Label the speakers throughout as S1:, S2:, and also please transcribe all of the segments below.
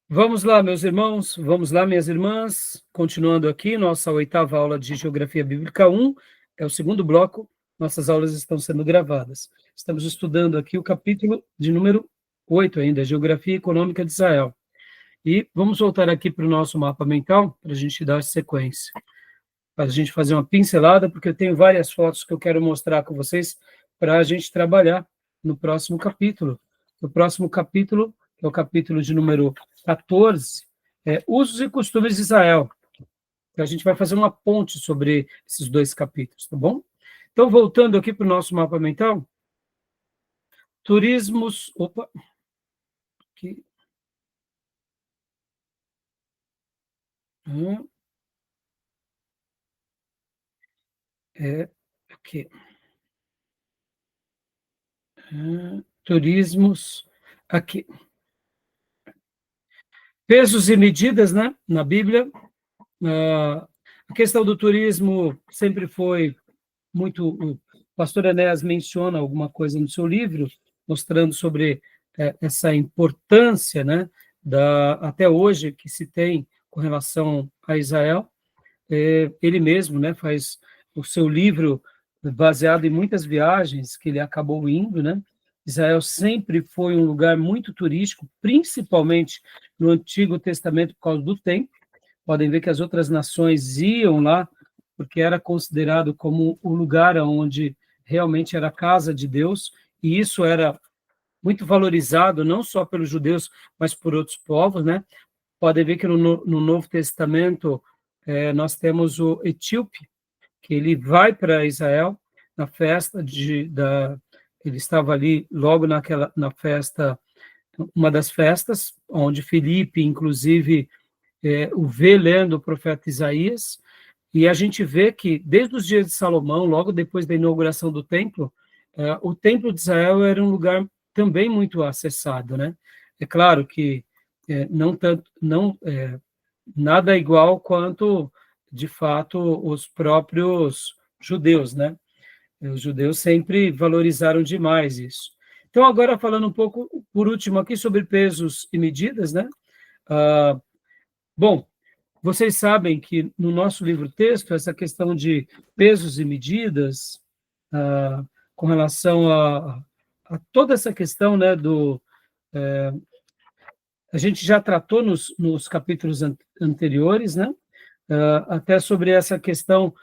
S1: Vamos lá, meus irmãos, vamos lá, minhas irmãs, continuando aqui, nossa 8ª aula de Geografia Bíblica 1, é o segundo bloco, nossas aulas estão sendo gravadas. Estamos estudando aqui o capítulo de número 8 ainda, Geografia Econômica de Israel. E vamos voltar aqui para o nosso mapa mental, para a gente dar sequência. Para a gente fazer uma pincelada, porque eu tenho várias fotos que eu quero mostrar com vocês para a gente trabalhar no próximo capítulo. No próximo capítulo, que é o capítulo de número 14, Usos e Costumes de Israel. Então, a gente vai fazer uma ponte sobre esses dois capítulos, tá bom? Então, voltando aqui para o nosso mapa mental, turismos... Opa! Aqui. Aqui. Turismos... Aqui. Pesos e medidas, né, na Bíblia. A questão do turismo sempre foi muito... O pastor Enéas menciona alguma coisa no seu livro, mostrando sobre essa importância, né, até hoje, que se tem com relação a Israel. Ele mesmo, né, faz o seu livro baseado em muitas viagens que ele acabou indo, né? Israel sempre foi um lugar muito turístico, principalmente no Antigo Testamento por causa do templo. Podem ver que as outras nações iam lá, porque era considerado como o lugar onde realmente era a casa de Deus, e isso era muito valorizado, não só pelos judeus, mas por outros povos, né? Podem ver que no Novo Testamento nós temos o etíope, que ele vai para Israel na festa ele estava ali logo na festa, uma das festas, onde Filipe, inclusive, o vê lendo o profeta Isaías, e a gente vê que, desde os dias de Salomão, logo depois da inauguração do templo, o templo de Israel era um lugar também muito acessado, né? É claro que nada igual quanto, de fato, os próprios judeus, né? Os judeus sempre valorizaram demais isso. Então, agora falando um pouco, por último, aqui sobre pesos e medidas, né? Bom, vocês sabem que no nosso livro-texto, essa questão de pesos e medidas, com relação a toda essa questão, né, a gente já tratou nos capítulos anteriores, né, até sobre essa questão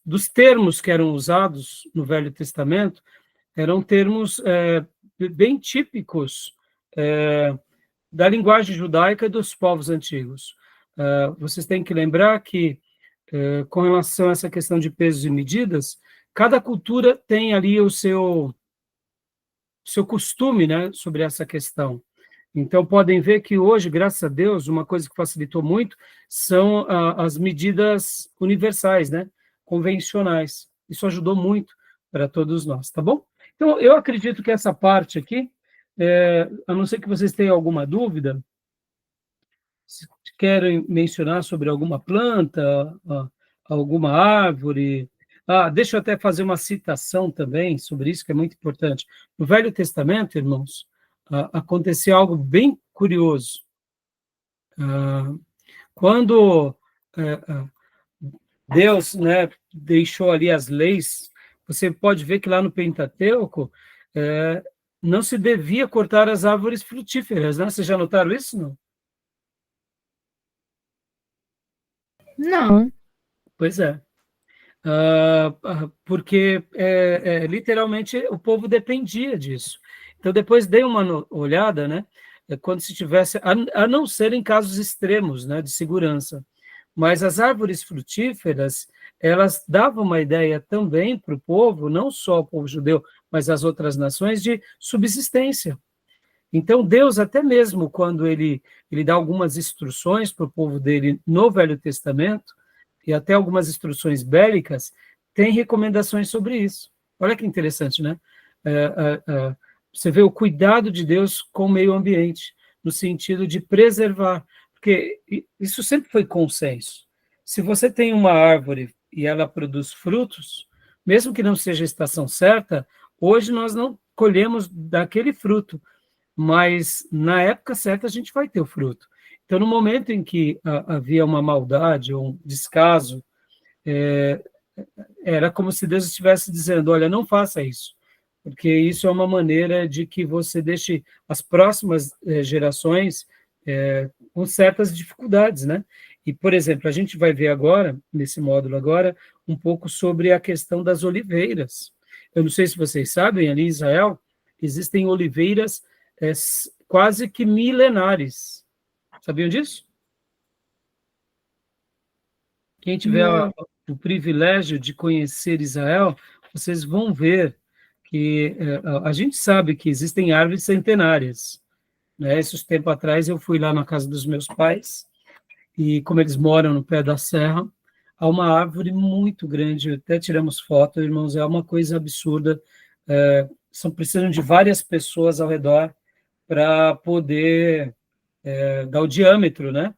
S1: dos termos que eram usados no Velho Testamento, eram termos bem típicos da linguagem judaica e dos povos antigos. Vocês têm que lembrar que, com relação a essa questão de pesos e medidas, cada cultura tem ali o seu costume, né, sobre essa questão. Então, podem ver que hoje, graças a Deus, uma coisa que facilitou muito são as medidas universais, né, convencionais. Isso ajudou muito para todos nós, tá bom? Então, eu acredito que essa parte aqui, a não ser que vocês tenham alguma dúvida, se querem mencionar sobre alguma planta, alguma árvore. Deixa eu até fazer uma citação também sobre isso, que é muito importante. No Velho Testamento, irmãos, aconteceu algo bem curioso. Quando Deus, né, deixou ali as leis, você pode ver que lá no Pentateuco não se devia cortar as árvores frutíferas, né? Vocês já notaram isso, não?
S2: Não.
S1: Pois é. Porque literalmente o povo dependia disso. Então, depois dei uma olhada, né? Quando se tivesse, a não ser em casos extremos, né, de segurança. Mas as árvores frutíferas, elas davam uma ideia também para o povo, não só o povo judeu, mas as outras nações, de subsistência. Então, Deus, até mesmo quando ele dá algumas instruções para o povo dele no Velho Testamento, e até algumas instruções bélicas, tem recomendações sobre isso. Olha que interessante, né? Você vê o cuidado de Deus com o meio ambiente, no sentido de preservar, porque isso sempre foi consenso. Se você tem uma árvore e ela produz frutos, mesmo que não seja a estação certa, hoje nós não colhemos daquele fruto, mas na época certa a gente vai ter o fruto. Então, no momento em que havia uma maldade ou um descaso, era como se Deus estivesse dizendo, olha, não faça isso, porque isso é uma maneira de que você deixe as próximas gerações com certas dificuldades, né? E, por exemplo, a gente vai ver agora, nesse módulo agora, um pouco sobre a questão das oliveiras. Eu não sei se vocês sabem, ali em Israel, existem oliveiras quase que milenares. Sabiam disso? Quem tiver
S2: Não.
S1: o privilégio de conhecer Israel, vocês vão ver que a gente sabe que existem árvores centenárias, né? Esses tempos atrás eu fui lá na casa dos meus pais e como eles moram no pé da serra, há uma árvore muito grande, até tiramos foto, irmãos, é uma coisa absurda. Precisam de várias pessoas ao redor para poder dar o diâmetro, né,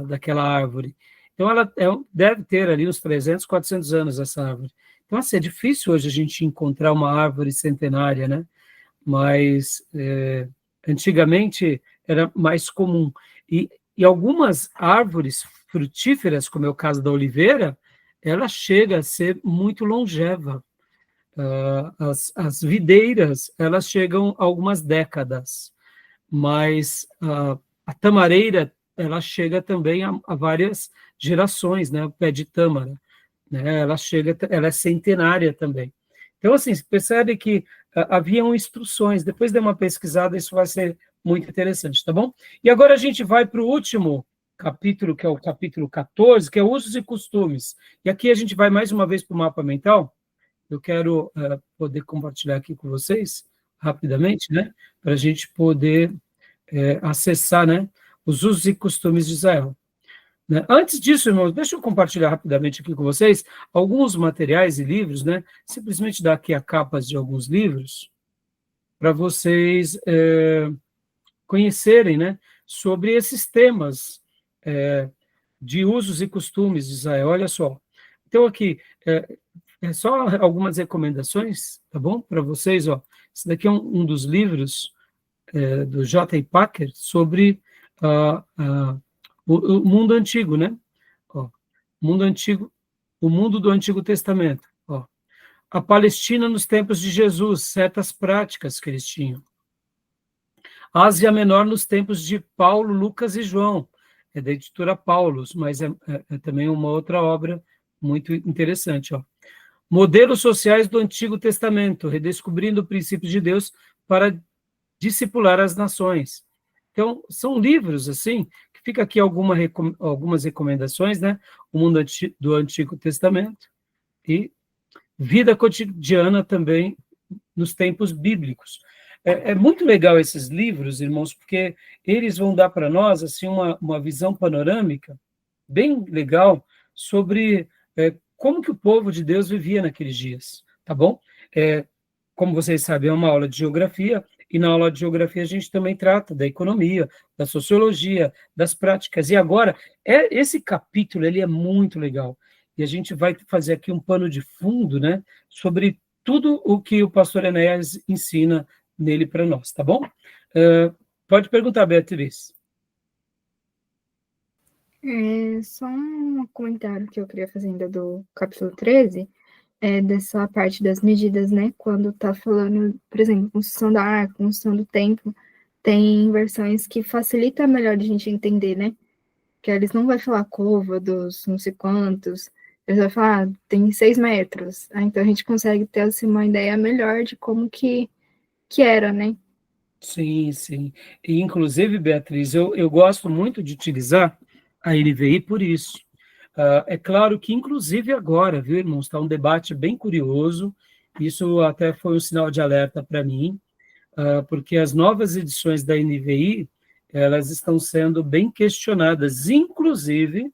S1: daquela árvore. Então, ela deve ter ali uns 300, 400 anos, essa árvore. Então, assim, é difícil hoje a gente encontrar uma árvore centenária, né? Mas antigamente era mais comum. E algumas árvores frutíferas, como é o caso da oliveira, ela chega a ser muito longeva. As videiras, elas chegam a algumas décadas, mas a tamareira, ela chega também a várias gerações, né? O pé de tâmara, né? Ela é centenária também. Então, assim, você percebe que haviam instruções. Depois de uma pesquisada, isso vai ser muito interessante, tá bom? E agora a gente vai para o último capítulo, que é o capítulo 14, que é usos e costumes. E aqui a gente vai mais uma vez para o mapa mental. Eu quero poder compartilhar aqui com vocês, rapidamente, né? Para a gente poder acessar, né? Os usos e costumes de Israel. Né? Antes disso, irmãos, deixa eu compartilhar rapidamente aqui com vocês alguns materiais e livros, né? Simplesmente dar aqui a capas de alguns livros para vocês conhecerem, né? Sobre esses temas de usos e costumes de Israel. Olha só. Então, aqui, só algumas recomendações, tá bom? Para vocês, ó. Esse daqui é um dos livros do J. Packer sobre o mundo antigo, né? Ó, mundo antigo, o mundo do Antigo Testamento. Ó. A Palestina nos tempos de Jesus, certas práticas que eles tinham. Ásia Menor nos tempos de Paulo, Lucas e João. É da editora Paulus, mas é também uma outra obra muito interessante. Ó. Modelos sociais do Antigo Testamento, redescobrindo princípios de Deus para discipular as nações. Então, são livros, assim, que fica aqui algumas recomendações, né? O mundo do Antigo Testamento e vida cotidiana também nos tempos bíblicos. É muito legal esses livros, irmãos, porque eles vão dar para nós, assim, uma visão panorâmica bem legal sobre como que o povo de Deus vivia naqueles dias, tá bom? Como vocês sabem, é uma aula de geografia, e na aula de geografia a gente também trata da economia, da sociologia, das práticas. E agora, esse capítulo ele é muito legal. E a gente vai fazer aqui um pano de fundo, né, sobre tudo o que o pastor Enéas ensina nele para nós, tá bom? Pode perguntar, Beatriz.
S2: Só um comentário que eu queria fazer ainda do capítulo 13, dessa parte das medidas, né? Quando tá falando, por exemplo, construção da arca, construção do templo, tem versões que facilita melhor de a gente entender, né? Que eles não vai falar cova dos não sei quantos, eles vão falar, tem 6 metros. Então a gente consegue ter assim, uma ideia melhor de como que era, né?
S1: Sim, sim. E, inclusive, Beatriz, eu gosto muito de utilizar a NVI por isso. É claro que, inclusive agora, viu, irmãos, está um debate bem curioso, isso até foi um sinal de alerta para mim, porque as novas edições da NVI, elas estão sendo bem questionadas, inclusive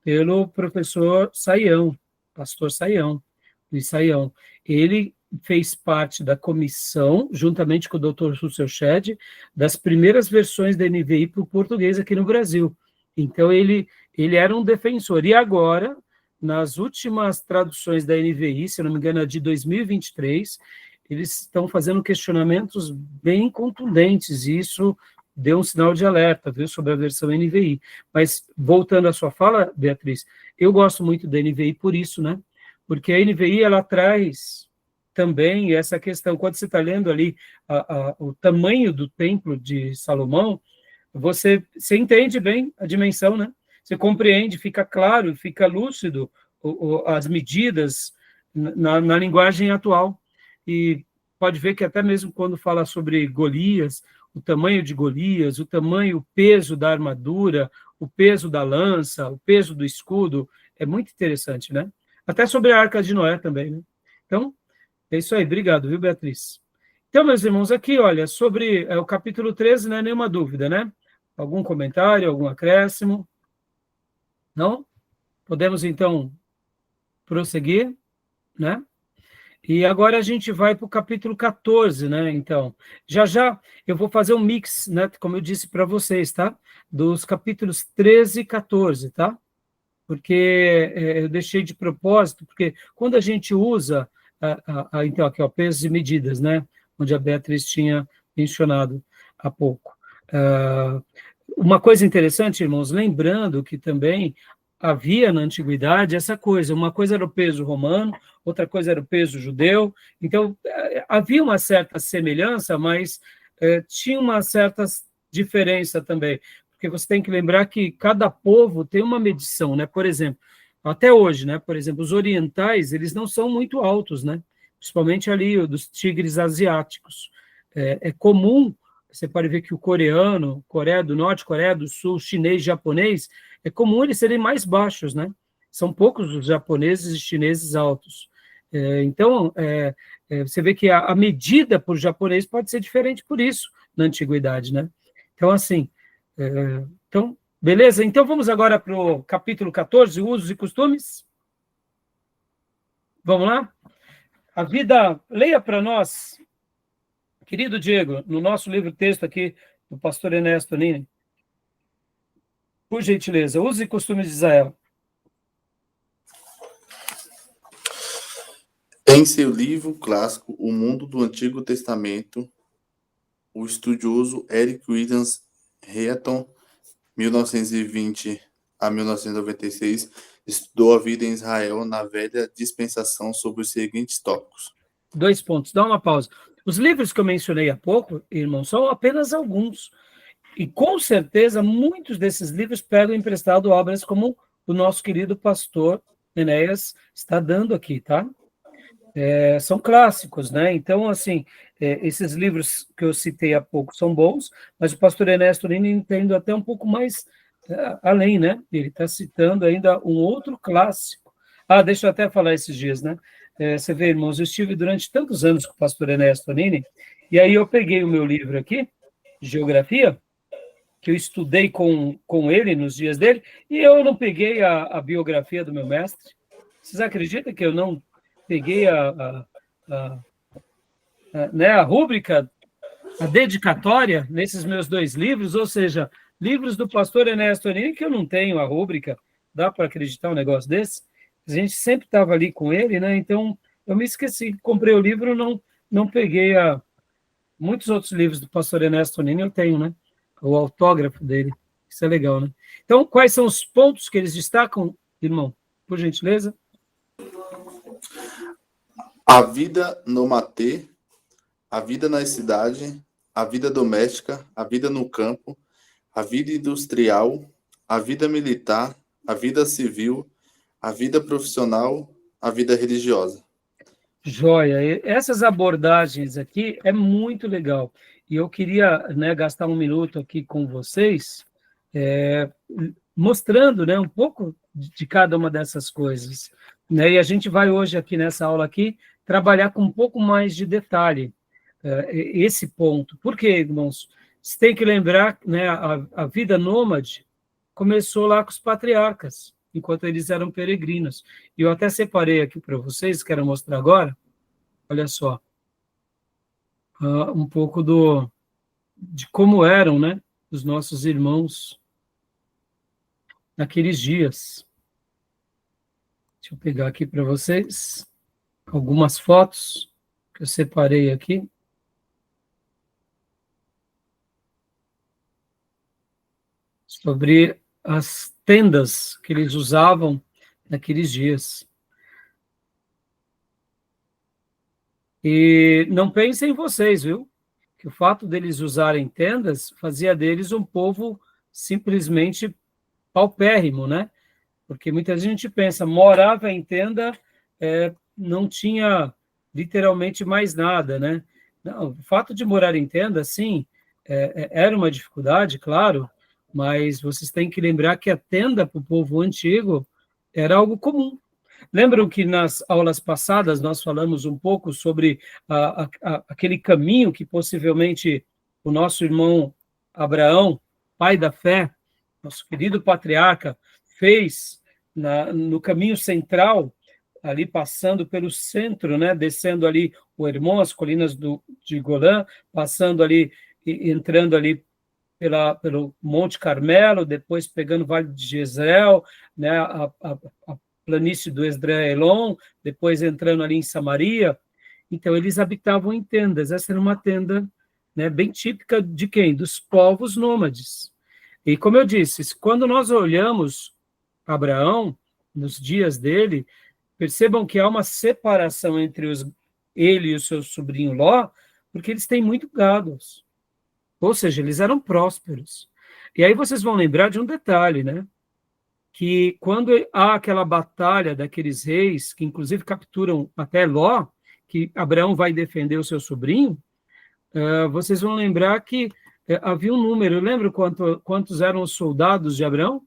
S1: pelo professor Saião, pastor Saião, Luiz Saião. Ele fez parte da comissão, juntamente com o Dr. Russell Shedd, das primeiras versões da NVI para o português aqui no Brasil. Então, ele era um defensor. E agora, nas últimas traduções da NVI, se não me engano, a de 2023, eles estão fazendo questionamentos bem contundentes, e isso deu um sinal de alerta, viu, sobre a versão NVI. Mas, voltando à sua fala, Beatriz, eu gosto muito da NVI por isso, né? Porque a NVI, ela traz também essa questão, quando você está lendo ali o tamanho do templo de Salomão, você entende bem a dimensão, né? Você compreende, fica claro, fica lúcido as medidas na linguagem atual. E pode ver que até mesmo quando fala sobre Golias, o tamanho de Golias, o tamanho, o peso da armadura, o peso da lança, o peso do escudo, é muito interessante, né? Até sobre a Arca de Noé também, né? Então, é isso aí. Obrigado, viu, Beatriz? Então, meus irmãos, aqui, olha, sobre o capítulo 13, não é nenhuma dúvida, né? Algum comentário, algum acréscimo? Não? Podemos, então, prosseguir, né? E agora a gente vai para o capítulo 14, né? Então, já eu vou fazer um mix, né? Como eu disse para vocês, tá? Dos capítulos 13 e 14, tá? Porque eu deixei de propósito, porque quando a gente usa, então, aqui, ó, pesos e medidas, né? Onde a Beatriz tinha mencionado há pouco. Uma coisa interessante, irmãos, lembrando que também havia na antiguidade essa coisa, uma coisa era o peso romano, outra coisa era o peso judeu, então havia uma certa semelhança, mas tinha uma certa diferença também, porque você tem que lembrar que cada povo tem uma medição, né? Por exemplo, até hoje, né? Por exemplo, os orientais, eles não são muito altos, né? Principalmente ali dos tigres asiáticos. É comum, você pode ver que o coreano, Coreia do Norte, Coreia do Sul, chinês, japonês, é comum eles serem mais baixos, né? São poucos os japoneses e chineses altos. Então, você vê que a medida por japonês pode ser diferente por isso na antiguidade, né? Então, assim, então, beleza? Então, vamos agora para o capítulo 14, usos e costumes? Vamos lá? A vida, leia para nós, querido Diego, no nosso livro-texto aqui, do pastor Ernesto Nini, por gentileza, usos e costumes de Israel.
S3: Em seu livro clássico O Mundo do Antigo Testamento, o estudioso Eric Williams Reaton, 1920 a 1996, estudou a vida em Israel na velha dispensação sobre os seguintes tópicos.
S1: 2 pontos, dá uma pausa. Os livros que eu mencionei há pouco, irmão, são apenas alguns. E com certeza muitos desses livros pegam emprestado obras como o nosso querido pastor Enéas está dando aqui, tá? São clássicos, né? Então, assim, esses livros que eu citei há pouco são bons, mas o pastor Ernesto Nini entende até um pouco mais além, né? Ele está citando ainda um outro clássico. Deixa eu até falar esses dias, né? Você vê, irmãos, eu estive durante tantos anos com o pastor Ernesto Nini, e aí eu peguei o meu livro aqui, de geografia, que eu estudei com ele nos dias dele, e eu não peguei a biografia do meu mestre. Vocês acreditam que eu não peguei né, a rúbrica, a dedicatória nesses meus 2 livros, ou seja, livros do pastor Ernesto Nini, que eu não tenho a rúbrica, dá para acreditar um negócio desse? A gente sempre estava ali com ele, né? Então, eu me esqueci, comprei o livro, não peguei muitos outros livros do pastor Ernesto Nini, eu tenho, né? O autógrafo dele, isso é legal, né? Então, quais são os pontos que eles destacam, irmão? Por gentileza.
S3: A vida no matê, a vida na cidade, a vida doméstica, a vida no campo, a vida industrial, a vida militar, a vida civil, a vida profissional, a vida religiosa.
S1: Joia, essas abordagens aqui é muito legal. E eu queria, né, gastar um minuto aqui com vocês, mostrando, né, um pouco de cada uma dessas coisas. Né? E a gente vai hoje aqui nessa aula aqui trabalhar com um pouco mais de detalhe esse ponto. Por quê, irmãos? Você tem que lembrar, né, a vida nômade começou lá com os patriarcas, enquanto eles eram peregrinos. E eu até separei aqui para vocês, quero mostrar agora, olha só, um pouco de como eram, né, os nossos irmãos naqueles dias. Deixa eu pegar aqui para vocês algumas fotos que eu separei aqui. Sobre as tendas que eles usavam naqueles dias. E não pensem em vocês, viu? Que o fato deles usarem tendas fazia deles um povo simplesmente paupérrimo, né? Porque muita gente pensa, morava em tenda, não tinha literalmente mais nada, né? Não, o fato de morar em tenda, sim, era uma dificuldade, claro, mas vocês têm que lembrar que a tenda para o povo antigo era algo comum. Lembram que nas aulas passadas nós falamos um pouco sobre aquele caminho que possivelmente o nosso irmão Abraão, pai da fé, nosso querido patriarca, fez no caminho central, ali passando pelo centro, né, descendo ali o Hermon, as colinas de Golã, passando ali, entrando ali pelo Monte Carmelo, depois pegando o Vale de Jezreel, né, a planície do Esdraelon, depois entrando ali em Samaria. Então, eles habitavam em tendas. Essa era uma tenda, né, bem típica de quem? Dos povos nômades. E, como eu disse, quando nós olhamos Abraão, nos dias dele, percebam que há uma separação entre ele e o seu sobrinho Ló, porque eles têm muito gados. Ou seja, eles eram prósperos. E aí vocês vão lembrar de um detalhe, né? Que quando há aquela batalha daqueles reis, que inclusive capturam até Ló, que Abraão vai defender o seu sobrinho, vocês vão lembrar que havia um número, lembra quantos eram os soldados de Abraão?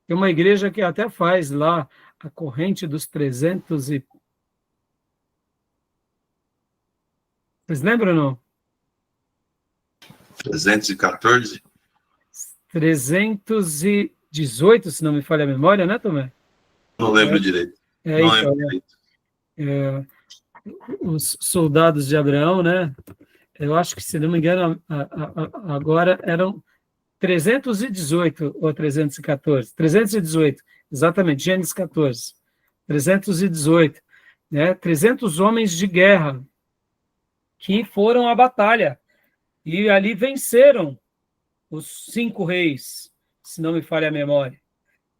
S1: Tem uma igreja que até faz lá a corrente dos 300 e... Vocês lembram ou não?
S4: 314?
S1: 318, se não me falha a memória, né, Tomé?
S4: Não lembro direito. Não lembro direito.
S1: Os soldados de Abraão, né? Eu acho que, se não me engano, agora eram 318 ou 314. 318, exatamente, Gênesis 14. 318, né? 300 homens de guerra que foram à batalha e ali venceram os 5 reis, se não me falha a memória.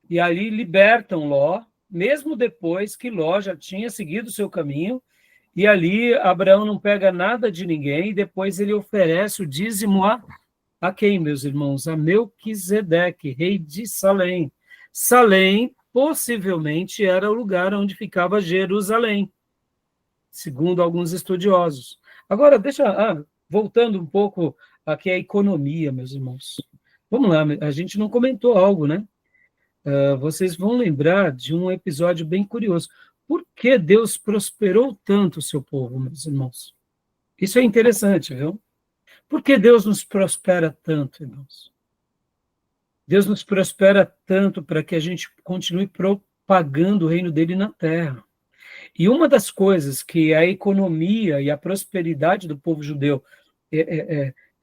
S1: E ali libertam Ló, mesmo depois que Ló já tinha seguido o seu caminho, e ali Abraão não pega nada de ninguém, e depois ele oferece o dízimo a quem, meus irmãos? A Melquisedeque, rei de Salém. Salém, possivelmente, era o lugar onde ficava Jerusalém, segundo alguns estudiosos. Agora, voltando um pouco aqui à economia, meus irmãos. Vamos lá, a gente não comentou algo, né? Vocês vão lembrar de um episódio bem curioso. Por que Deus prosperou tanto o seu povo, meus irmãos? Isso é interessante, viu? Por que Deus nos prospera tanto, irmãos? Deus nos prospera tanto para que a gente continue propagando o reino dele na terra. E uma das coisas que a economia e a prosperidade do povo judeu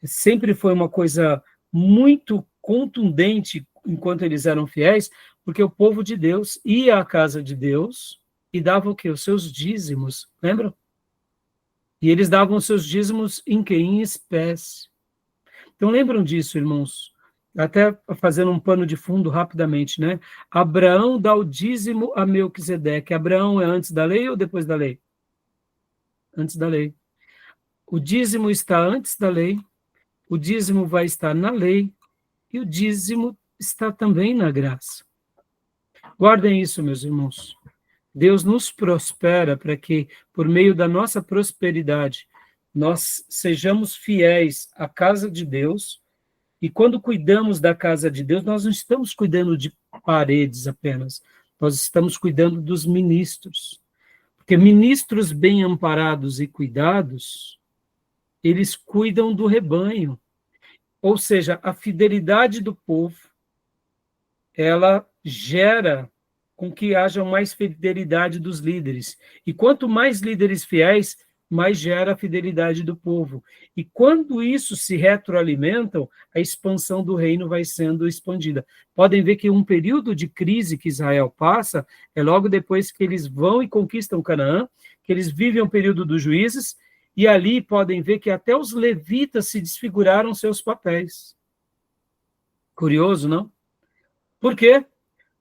S1: sempre foi uma coisa muito contundente enquanto eles eram fiéis, porque o povo de Deus ia à casa de Deus e dava o quê? Os seus dízimos, lembram? E eles davam os seus dízimos em quê? Em espécie. Então lembram disso, irmãos? Até fazendo um pano de fundo rapidamente, né? Abraão dá o dízimo a Melquisedeque. Abraão é antes da lei ou depois da lei? Antes da lei. O dízimo está antes da lei, o dízimo vai estar na lei, e o dízimo está também na graça. Guardem isso, meus irmãos. Deus nos prospera para que, por meio da nossa prosperidade, nós sejamos fiéis à casa de Deus, e quando cuidamos da casa de Deus, nós não estamos cuidando de paredes apenas, nós estamos cuidando dos ministros. Porque ministros bem amparados e cuidados, eles cuidam do rebanho. Ou seja, a fidelidade do povo, ela gera com que haja mais fidelidade dos líderes. E quanto mais líderes fiéis, mais gera a fidelidade do povo. E quando isso se retroalimentam, a expansão do reino vai sendo expandida. Podem ver que um período de crise que Israel passa é logo depois que eles vão e conquistam Canaã, que eles vivem o período dos juízes, e ali podem ver que até os levitas se desfiguraram seus papéis. Curioso, não? Por quê?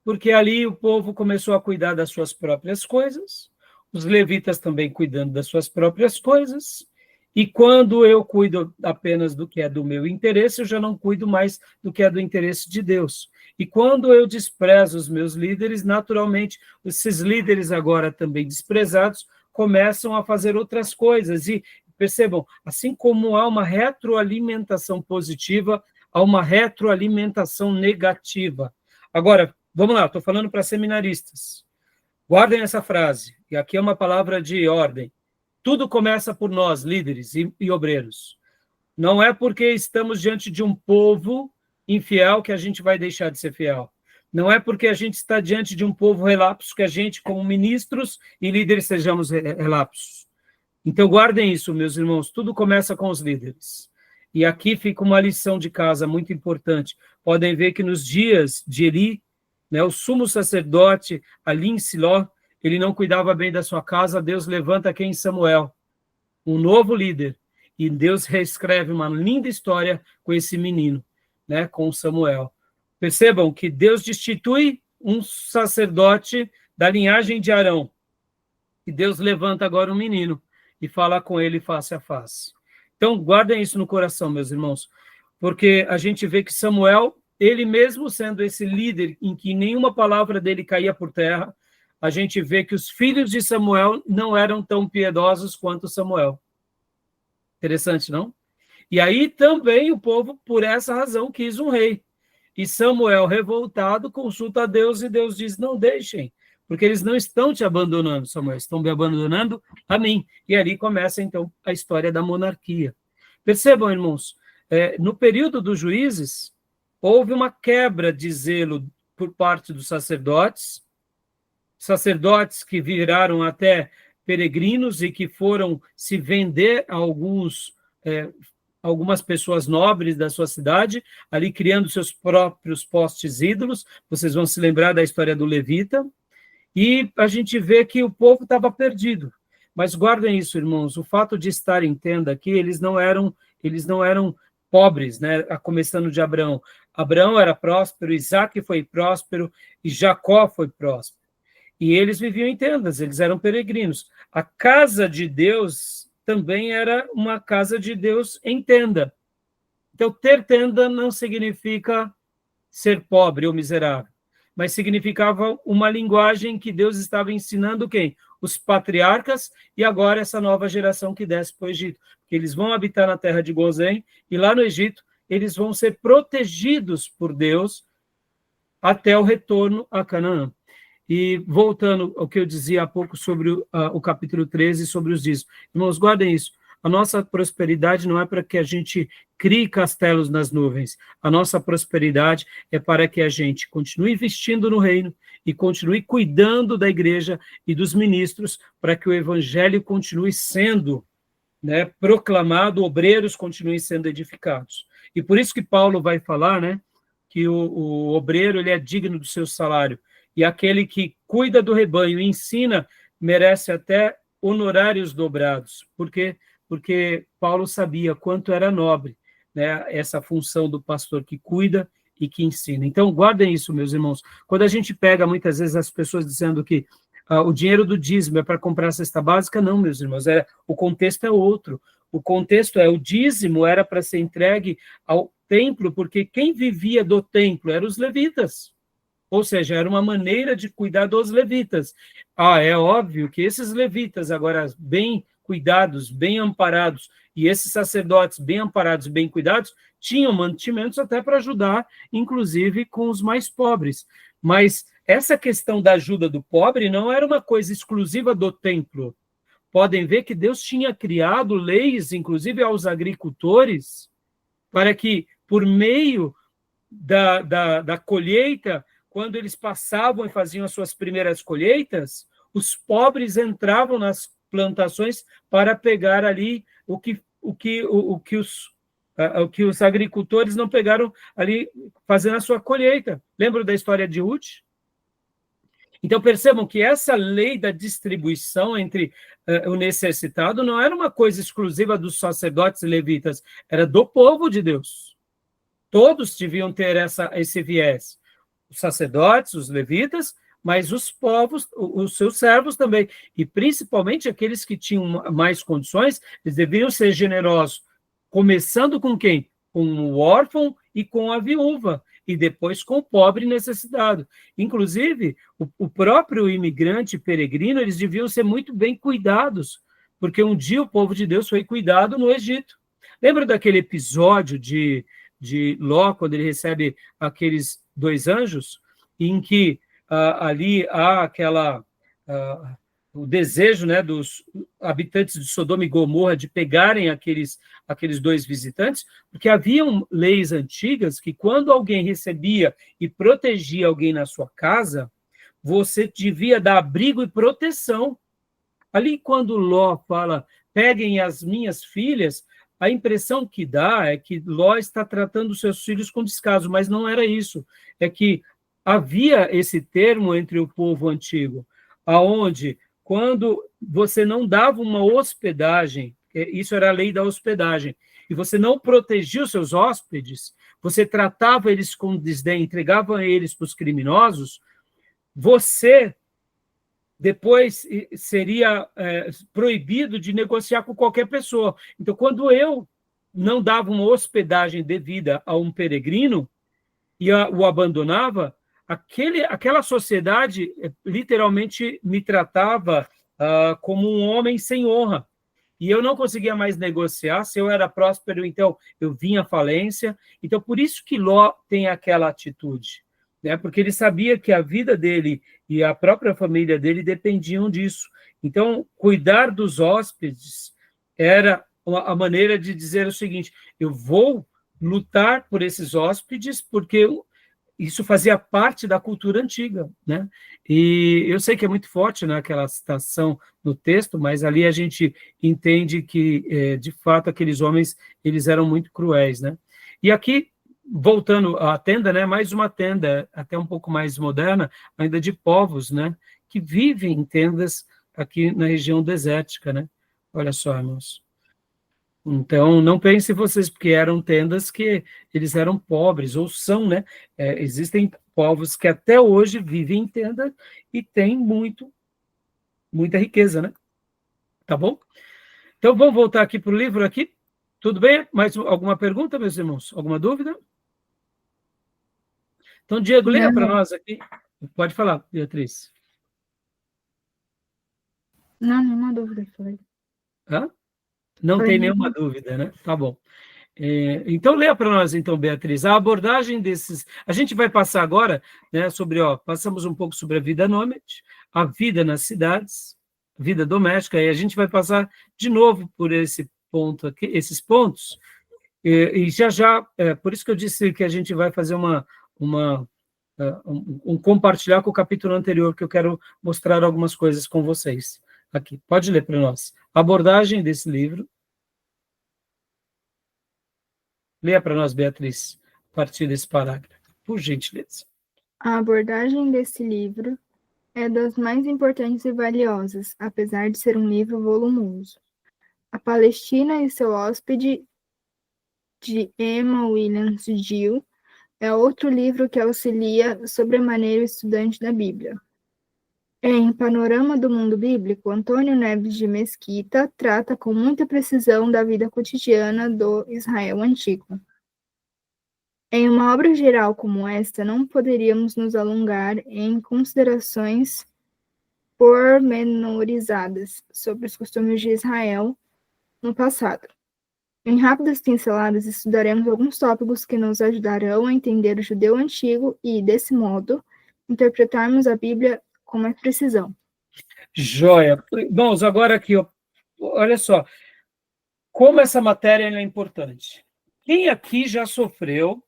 S1: Porque ali o povo começou a cuidar das suas próprias coisas, os levitas também cuidando das suas próprias coisas, e quando eu cuido apenas do que é do meu interesse, eu já não cuido mais do que é do interesse de Deus. E quando eu desprezo os meus líderes, naturalmente, esses líderes agora também desprezados, começam a fazer outras coisas. E percebam, assim como há uma retroalimentação positiva, há uma retroalimentação negativa. Agora, vamos lá, estou falando para seminaristas. Guardem essa frase, e aqui é uma palavra de ordem. Tudo começa por nós, líderes e obreiros. Não é porque estamos diante de um povo infiel que a gente vai deixar de ser fiel. Não é porque a gente está diante de um povo relapso que a gente, como ministros e líderes, sejamos relapsos. Então, guardem isso, meus irmãos. Tudo começa com os líderes. E aqui fica uma lição de casa muito importante. Podem ver que nos dias de Eli, né, o sumo sacerdote ali em Siló, ele não cuidava bem da sua casa, Deus levanta quem? Samuel, um novo líder. E Deus reescreve uma linda história com esse menino, né, com Samuel. Percebam que Deus destitui um sacerdote da linhagem de Arão. E Deus levanta agora um menino e fala com ele face a face. Então, guardem isso no coração, meus irmãos, porque a gente vê que Samuel, ele mesmo sendo esse líder em que nenhuma palavra dele caía por terra, a gente vê que os filhos de Samuel não eram tão piedosos quanto Samuel. Interessante, não? E aí também o povo, por essa razão, quis um rei. E Samuel, revoltado, consulta a Deus e Deus diz, não deixem, porque eles não estão te abandonando, Samuel, estão me abandonando a mim. E ali começa, então, a história da monarquia. Percebam, irmãos, no período dos juízes, houve uma quebra de zelo por parte dos sacerdotes que viraram até peregrinos e que foram se vender a algumas pessoas nobres da sua cidade, ali criando seus próprios postes ídolos. Vocês vão se lembrar da história do levita. E a gente vê que o povo estava perdido. Mas guardem isso, irmãos, o fato de estar em tenda aqui, eles não eram pobres, né? Começando de Abraão. Abraão era próspero, Isaac foi próspero e Jacó foi próspero. E eles viviam em tendas, eles eram peregrinos. A casa de Deus também era uma casa de Deus em tenda. Então, ter tenda não significa ser pobre ou miserável, mas significava uma linguagem que Deus estava ensinando quem? Os patriarcas e agora essa nova geração que desce para o Egito. Porque eles vão habitar na terra de Gozém e lá no Egito eles vão ser protegidos por Deus até o retorno a Canaã. E voltando ao que eu dizia há pouco sobre o capítulo 13, sobre os dízimos. Irmãos, guardem isso. A nossa prosperidade não é para que a gente crie castelos nas nuvens. A nossa prosperidade é para que a gente continue investindo no reino e continue cuidando da igreja e dos ministros para que o evangelho continue sendo, né, proclamado, obreiros continuem sendo edificados. E por isso que Paulo vai falar, né, que o obreiro ele é digno do seu salário. E aquele que cuida do rebanho e ensina merece até honorários dobrados. Por quê? Porque Paulo sabia quanto era nobre, né, essa função do pastor que cuida e que ensina. Então, guardem isso, meus irmãos. Quando a gente pega, muitas vezes, as pessoas dizendo que o dinheiro do dízimo é para comprar a cesta básica, não, meus irmãos, o contexto é outro. O contexto o dízimo era para ser entregue ao templo, porque quem vivia do templo eram os levitas. Ou seja, era uma maneira de cuidar dos levitas. É óbvio que esses levitas, agora bem cuidados, bem amparados, e esses sacerdotes bem amparados, bem cuidados, tinham mantimentos até para ajudar, inclusive, com os mais pobres. Mas essa questão da ajuda do pobre não era uma coisa exclusiva do templo. Podem ver que Deus tinha criado leis, inclusive aos agricultores, para que, por meio da colheita, quando eles passavam e faziam as suas primeiras colheitas, os pobres entravam nas plantações para pegar ali o que os agricultores não pegaram ali fazendo a sua colheita. Lembra da história de Ruth? Então, percebam que essa lei da distribuição entre o necessitado não era uma coisa exclusiva dos sacerdotes e levitas, era do povo de Deus. Todos deviam ter esse viés. Os sacerdotes, os levitas, mas os povos, os seus servos também. E principalmente aqueles que tinham mais condições, eles deveriam ser generosos. Começando com quem? Com o órfão e com a viúva. E depois com o pobre necessitado. Inclusive, o próprio imigrante peregrino, eles deviam ser muito bem cuidados, porque um dia o povo de Deus foi cuidado no Egito. Lembra daquele episódio de Ló, quando ele recebe aqueles 2 anjos, em que ali há o desejo, né, dos habitantes de Sodoma e Gomorra de pegarem aqueles 2 visitantes, porque haviam leis antigas que quando alguém recebia e protegia alguém na sua casa, você devia dar abrigo e proteção. Ali, quando Ló fala, peguem as minhas filhas, a impressão que dá é que Ló está tratando seus filhos com descaso, mas não era isso. É que havia esse termo entre o povo antigo, aonde, quando você não dava uma hospedagem, isso era a lei da hospedagem, e você não protegia os seus hóspedes, você tratava eles com desdém, entregava eles para os criminosos, você depois seria proibido de negociar com qualquer pessoa. Então, quando eu não dava uma hospedagem devida a um peregrino e o abandonava, aquela sociedade literalmente me tratava como um homem sem honra. E eu não conseguia mais negociar. Se eu era próspero, então eu vinha à falência. Então, por isso que Ló tem aquela atitude, né? Porque ele sabia que a vida dele e a própria família dele dependiam disso. Então, cuidar dos hóspedes era a maneira de dizer o seguinte: eu vou lutar por esses hóspedes, porque isso fazia parte da cultura antiga, né? E eu sei que é muito forte naquela citação no texto, mas ali a gente entende que, de fato, aqueles homens, eles eram muito cruéis, né? E aqui, voltando à tenda, né? Mais uma tenda, até um pouco mais moderna, ainda de povos, né? Que vivem em tendas aqui na região desértica, né? Olha só, irmãos. Então, não pensem vocês, porque eram tendas que eles eram pobres, ou são, né? Existem povos que até hoje vivem em tenda e têm muita riqueza, né? Tá bom? Então, vamos voltar aqui para o livro aqui. Tudo bem? Mais alguma pergunta, meus irmãos? Alguma dúvida? Então, Diego, leia para nós aqui. Pode falar, Beatriz.
S2: Não, nenhuma dúvida, falei.
S1: Hã? Não tem nenhuma dúvida, né? Tá bom. Então, leia para nós, então, Beatriz, a abordagem desses... A gente vai passar agora, né, passamos um pouco sobre a vida nômade, a vida nas cidades, vida doméstica, e a gente vai passar de novo por esse ponto aqui, esses pontos, e já, por isso que eu disse que a gente vai fazer um compartilhar com o capítulo anterior, que eu quero mostrar algumas coisas com vocês. Aqui, pode ler para nós. A abordagem desse livro. Leia para nós, Beatriz, a partir desse parágrafo, por gentileza.
S2: A abordagem desse livro é das mais importantes e valiosas, apesar de ser um livro volumoso. A Palestina e seu hóspede, de Emma Williams Gill, é outro livro que auxilia sobremaneira o estudante da Bíblia. Em Panorama do Mundo Bíblico, Antônio Neves de Mesquita trata com muita precisão da vida cotidiana do Israel antigo. Em uma obra geral como esta, não poderíamos nos alongar em considerações pormenorizadas sobre os costumes de Israel no passado. Em rápidas pinceladas, estudaremos alguns tópicos que nos ajudarão a entender o judeu antigo e, desse modo, interpretarmos a Bíblia com mais precisão.
S1: Joia. Irmãos, agora aqui, olha só, como essa matéria é importante. Quem aqui já sofreu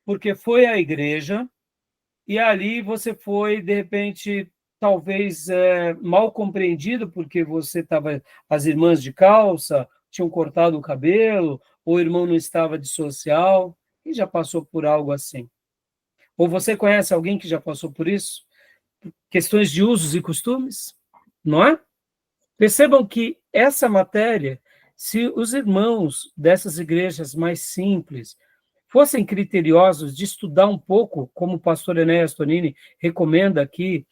S1: porque foi à igreja e ali você foi, de repente, talvez mal compreendido, porque você estava, as irmãs de calça tinham cortado o cabelo, ou o irmão não estava de social, e já passou por algo assim? Ou você conhece alguém que já passou por isso? questões de usos e costumes, não é? Percebam que essa matéria, se os irmãos dessas igrejas mais simples fossem criteriosos de estudar um pouco, como o pastor Enéas Tonini recomenda aqui,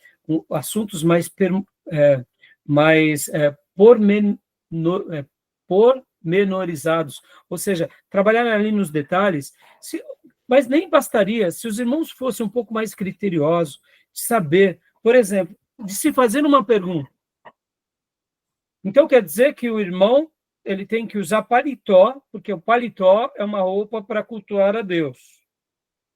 S1: assuntos mais pormenorizados, ou seja, trabalhar ali nos detalhes, mas nem bastaria se os irmãos fossem um pouco mais criteriosos, de saber, por exemplo, de se fazer uma pergunta. Então, quer dizer que o irmão ele tem que usar paletó, porque o paletó é uma roupa para cultuar a Deus.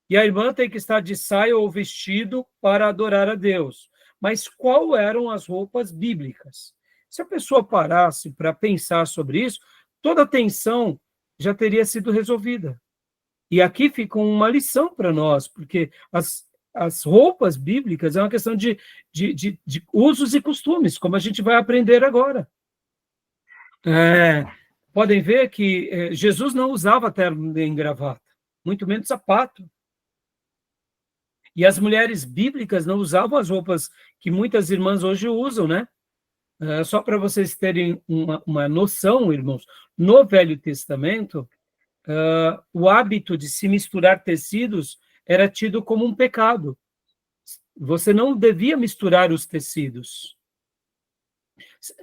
S1: E a irmã tem que estar de saia ou vestido para adorar a Deus. Mas qual eram as roupas bíblicas? Se a pessoa parasse para pensar sobre isso, toda a tensão já teria sido resolvida. E aqui fica uma lição para nós, porque as roupas bíblicas é uma questão de usos e costumes, como a gente vai aprender agora. Podem ver que Jesus não usava terno nem gravata, muito menos sapato. E as mulheres bíblicas não usavam as roupas que muitas irmãs hoje usam, né? Só para vocês terem uma noção, irmãos, no Velho Testamento, o hábito de se misturar tecidos era tido como um pecado. Você não devia misturar os tecidos.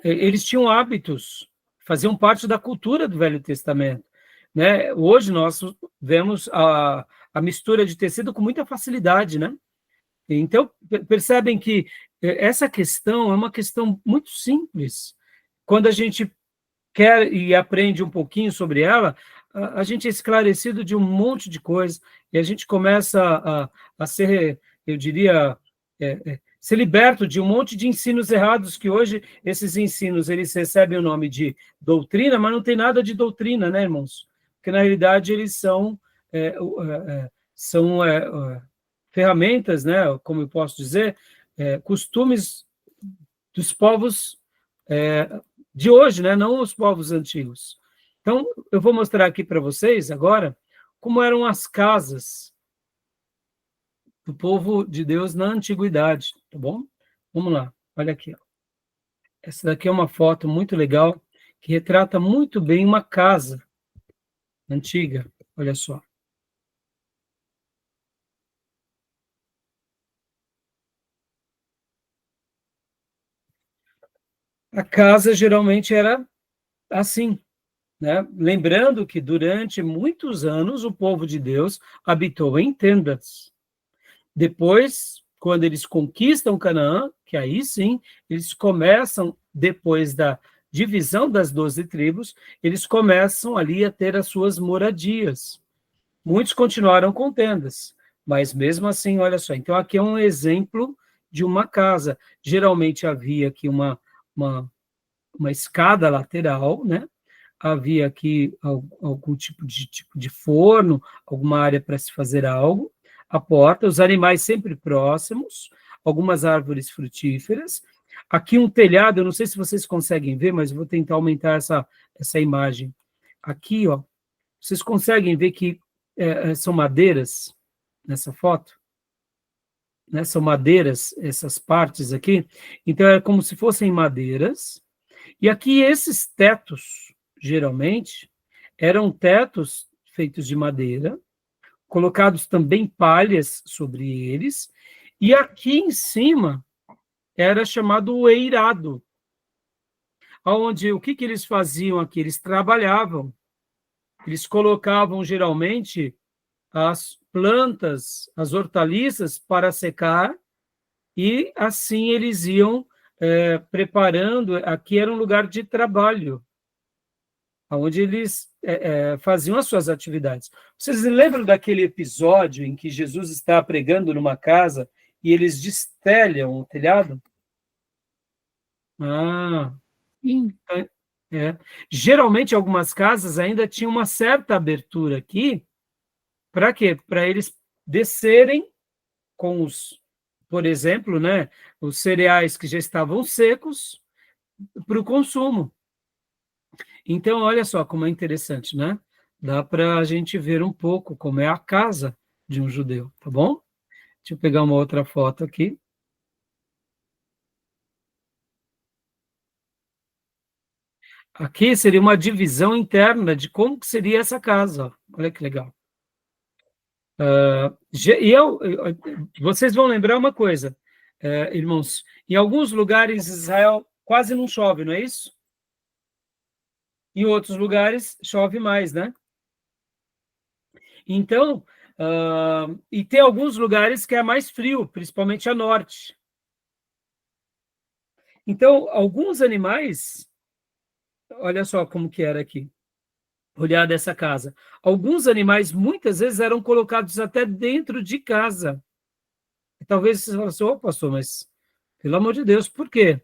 S1: Eles tinham hábitos, faziam parte da cultura do Velho Testamento, né? Hoje nós vemos a mistura de tecido com muita facilidade, né? Então, percebem que essa questão é uma questão muito simples. Quando a gente quer e aprende um pouquinho sobre ela, a gente é esclarecido de um monte de coisa e a gente começa a ser, eu diria, ser liberto de um monte de ensinos errados, que hoje esses ensinos eles recebem o nome de doutrina, mas não tem nada de doutrina, né, irmãos? Porque, na realidade, eles são ferramentas, né, como eu posso dizer, costumes dos povos de hoje, né, não os povos antigos. Então, eu vou mostrar aqui para vocês agora como eram as casas do povo de Deus na antiguidade, tá bom? Vamos lá, olha aqui. Ó. Essa daqui é uma foto muito legal que retrata muito bem uma casa antiga, olha só. A casa geralmente era assim, né? Lembrando que durante muitos anos o povo de Deus habitou em tendas. Depois, quando eles conquistam Canaã, que aí sim, eles começam, depois da divisão das 12 tribos, eles começam ali a ter as suas moradias. Muitos continuaram com tendas, mas mesmo assim, olha só, então aqui é um exemplo de uma casa. Geralmente havia aqui uma escada lateral, né? Havia aqui algum tipo de forno, alguma área para se fazer algo, a porta, os animais sempre próximos, algumas árvores frutíferas. Aqui um telhado, eu não sei se vocês conseguem ver, mas eu vou tentar aumentar essa imagem. Aqui, ó, vocês conseguem ver que são madeiras nessa foto? Né? São madeiras, essas partes aqui. Então, é como se fossem madeiras. E aqui esses tetos, geralmente, eram tetos feitos de madeira, colocados também palhas sobre eles, e aqui em cima era chamado o eirado, onde o que eles faziam aqui? Eles trabalhavam, eles colocavam geralmente as plantas, as hortaliças para secar, e assim eles iam preparando, aqui era um lugar de trabalho, onde eles faziam as suas atividades. Vocês lembram daquele episódio em que Jesus está pregando numa casa e eles destelham o telhado?
S2: Sim.
S1: Geralmente, algumas casas ainda tinham uma certa abertura aqui, para quê? Para eles descerem com por exemplo, né, os cereais que já estavam secos para o consumo. Então, olha só como é interessante, né? Dá para a gente ver um pouco como é a casa de um judeu, tá bom? Deixa eu pegar uma outra foto aqui. Aqui seria uma divisão interna de como que seria essa casa. Ó. Olha que legal. Vocês vão lembrar uma coisa, irmãos. Em alguns lugares, Israel quase não chove, não é isso? Em outros lugares, chove mais, né? Então, e tem alguns lugares que é mais frio, principalmente a norte. Então, alguns animais, olha só como que era aqui, olhar dessa casa. Alguns animais, muitas vezes, eram colocados até dentro de casa. E talvez você fale assim, pastor, mas, pelo amor de Deus, por quê?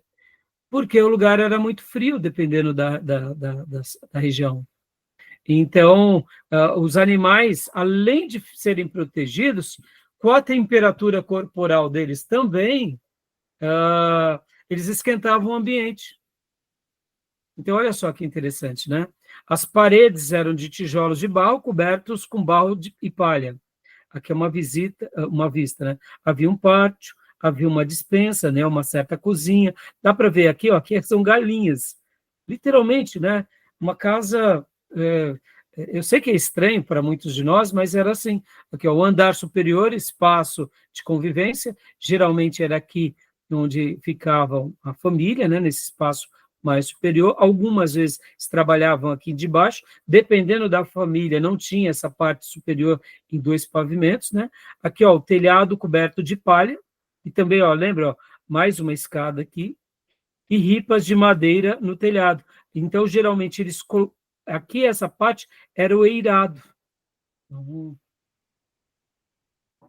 S1: Porque o lugar era muito frio, dependendo da região. Então, os animais, além de serem protegidos, com a temperatura corporal deles também, eles esquentavam o ambiente. Então, olha só que interessante, né? As paredes eram de tijolos de barro cobertos com barro e palha. Aqui é uma vista, né? Havia um pátio, havia uma despensa, né? Uma certa cozinha. Dá para ver aqui, ó, aqui são galinhas. Literalmente, né? Uma casa... eu sei que é estranho para muitos de nós, mas era assim. Aqui, ó, o andar superior, espaço de convivência, geralmente era aqui onde ficava a família, né? Nesse espaço mais superior. Algumas vezes se trabalhavam aqui de baixo, dependendo da família, não tinha essa parte superior em 2 pavimentos, né? Aqui, ó, o telhado coberto de palha, e também, ó, lembra, ó, mais uma escada aqui, e ripas de madeira no telhado. Então, geralmente, aqui essa parte era o eirado.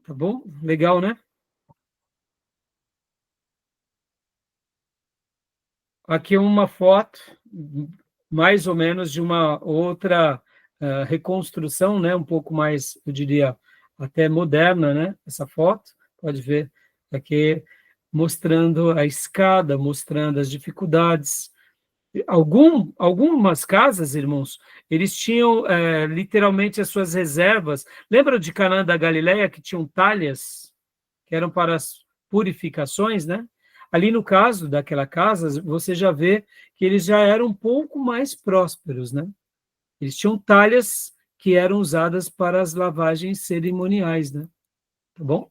S1: Tá bom? Legal, né? Aqui é uma foto, mais ou menos, de uma outra reconstrução, né? Um pouco mais, eu diria, até moderna, né? Essa foto, pode ver aqui, mostrando a escada, mostrando as dificuldades. Algumas casas, irmãos, eles tinham literalmente as suas reservas. Lembra de Canaã da Galileia, que tinham talhas, que eram para as purificações, né? Ali no caso daquela casa, você já vê que eles já eram um pouco mais prósperos, né? Eles tinham talhas que eram usadas para as lavagens cerimoniais, né? Tá bom?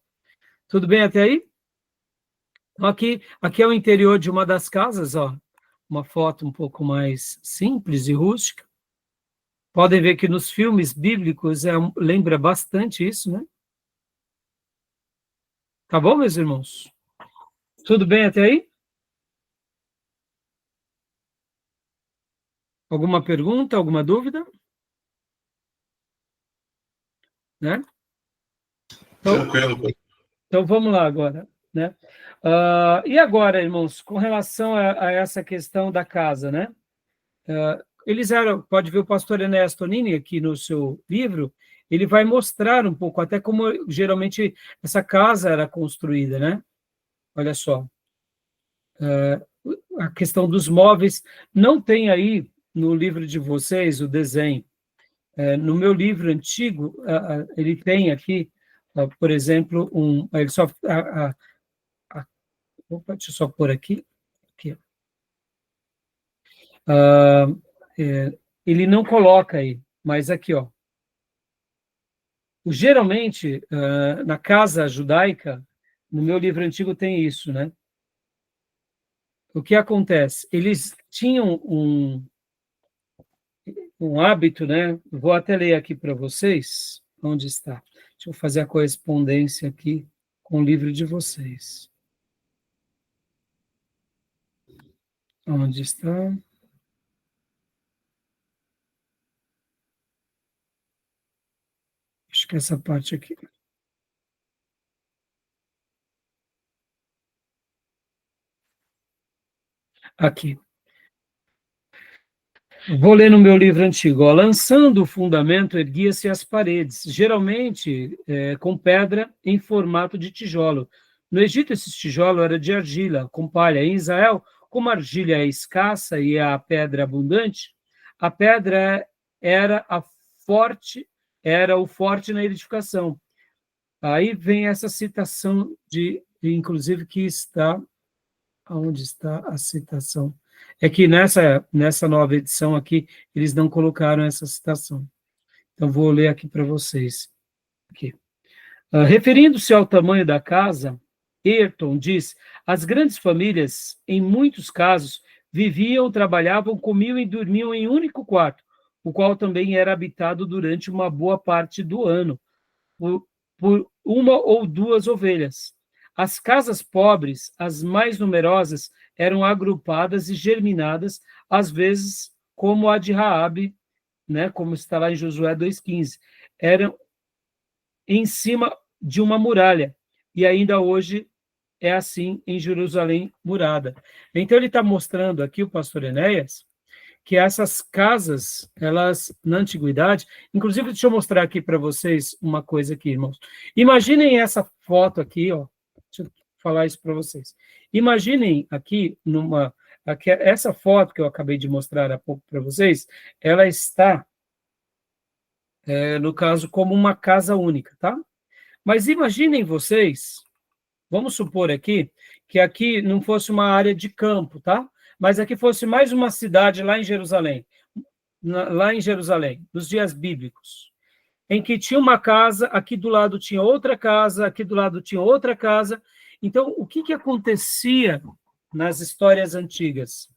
S1: Tudo bem até aí? Então, aqui é o interior de uma das casas, ó. Uma foto um pouco mais simples e rústica. Podem ver que nos filmes bíblicos lembra bastante isso, né? Tá bom, meus irmãos? Tudo bem até aí? Alguma pergunta, alguma dúvida? Né?
S4: Tranquilo.
S1: Então vamos lá agora, né? E agora, irmãos, com relação a essa questão da casa, né? Eles eram, pode ver o pastor Enéas Tonini aqui no seu livro, ele vai mostrar um pouco até como geralmente essa casa era construída, né? Olha só. A questão dos móveis, não tem aí no livro de vocês o desenho. No meu livro antigo, ele tem aqui, por exemplo, ele só... opa, deixa eu só pôr aqui. Ele não coloca aí, mas aqui, ó. Geralmente, na casa judaica, no meu livro antigo tem isso, né? O que acontece? Eles tinham um hábito, né? Vou até ler aqui para vocês. Onde está? Deixa eu fazer a correspondência aqui com o livro de vocês. Onde está? Acho que essa parte aqui. Aqui. Vou ler no meu livro antigo. Ó, lançando o fundamento, erguia-se as paredes, geralmente com pedra em formato de tijolo. No Egito, esse tijolo era de argila, com palha. Em Israel, como a argila é escassa e a pedra abundante, a pedra era o forte na edificação. Aí vem essa citação inclusive, que está... Onde está a citação? É que nessa nova edição aqui, eles não colocaram essa citação. Então, vou ler aqui para vocês. Aqui. Referindo-se ao tamanho da casa, Ayrton diz: as grandes famílias, em muitos casos, viviam, trabalhavam, comiam e dormiam em um único quarto, o qual também era habitado durante uma boa parte do ano, por uma ou duas ovelhas. As casas pobres, as mais numerosas, eram agrupadas e germinadas, às vezes, como a de Raabe, né, como está lá em Josué 2,15. Eram em cima de uma muralha, e ainda hoje é assim em Jerusalém murada. Então ele está mostrando aqui, o pastor Enéas, que essas casas, elas, na antiguidade, inclusive, deixa eu mostrar aqui para vocês uma coisa aqui, irmãos. Imaginem essa foto aqui, ó, deixa eu falar isso para vocês. Imaginem aqui, essa foto que eu acabei de mostrar há pouco para vocês, ela está, no caso, como uma casa única, tá? Mas imaginem vocês, vamos supor aqui, que aqui não fosse uma área de campo, tá? Mas aqui fosse mais uma cidade lá em Jerusalém, nos dias bíblicos, em que tinha uma casa, aqui do lado tinha outra casa, aqui do lado tinha outra casa. Então, o que acontecia nas histórias antigas?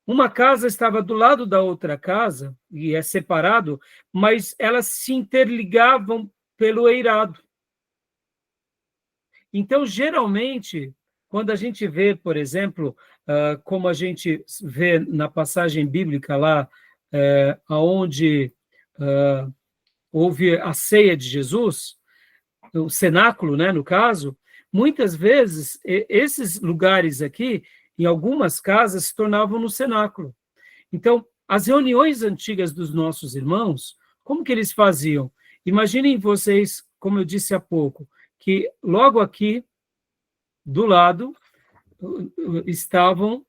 S1: Uma casa estava do lado da outra casa, e é separado, mas elas se interligavam pelo eirado. Então, geralmente, quando a gente vê, por exemplo, como a gente vê na passagem bíblica lá, onde houve a ceia de Jesus, o cenáculo, né, no caso, muitas vezes esses lugares aqui, em algumas casas, se tornavam no cenáculo. Então, as reuniões antigas dos nossos irmãos, como que eles faziam? Imaginem vocês, como eu disse há pouco, que logo aqui, do lado, estavam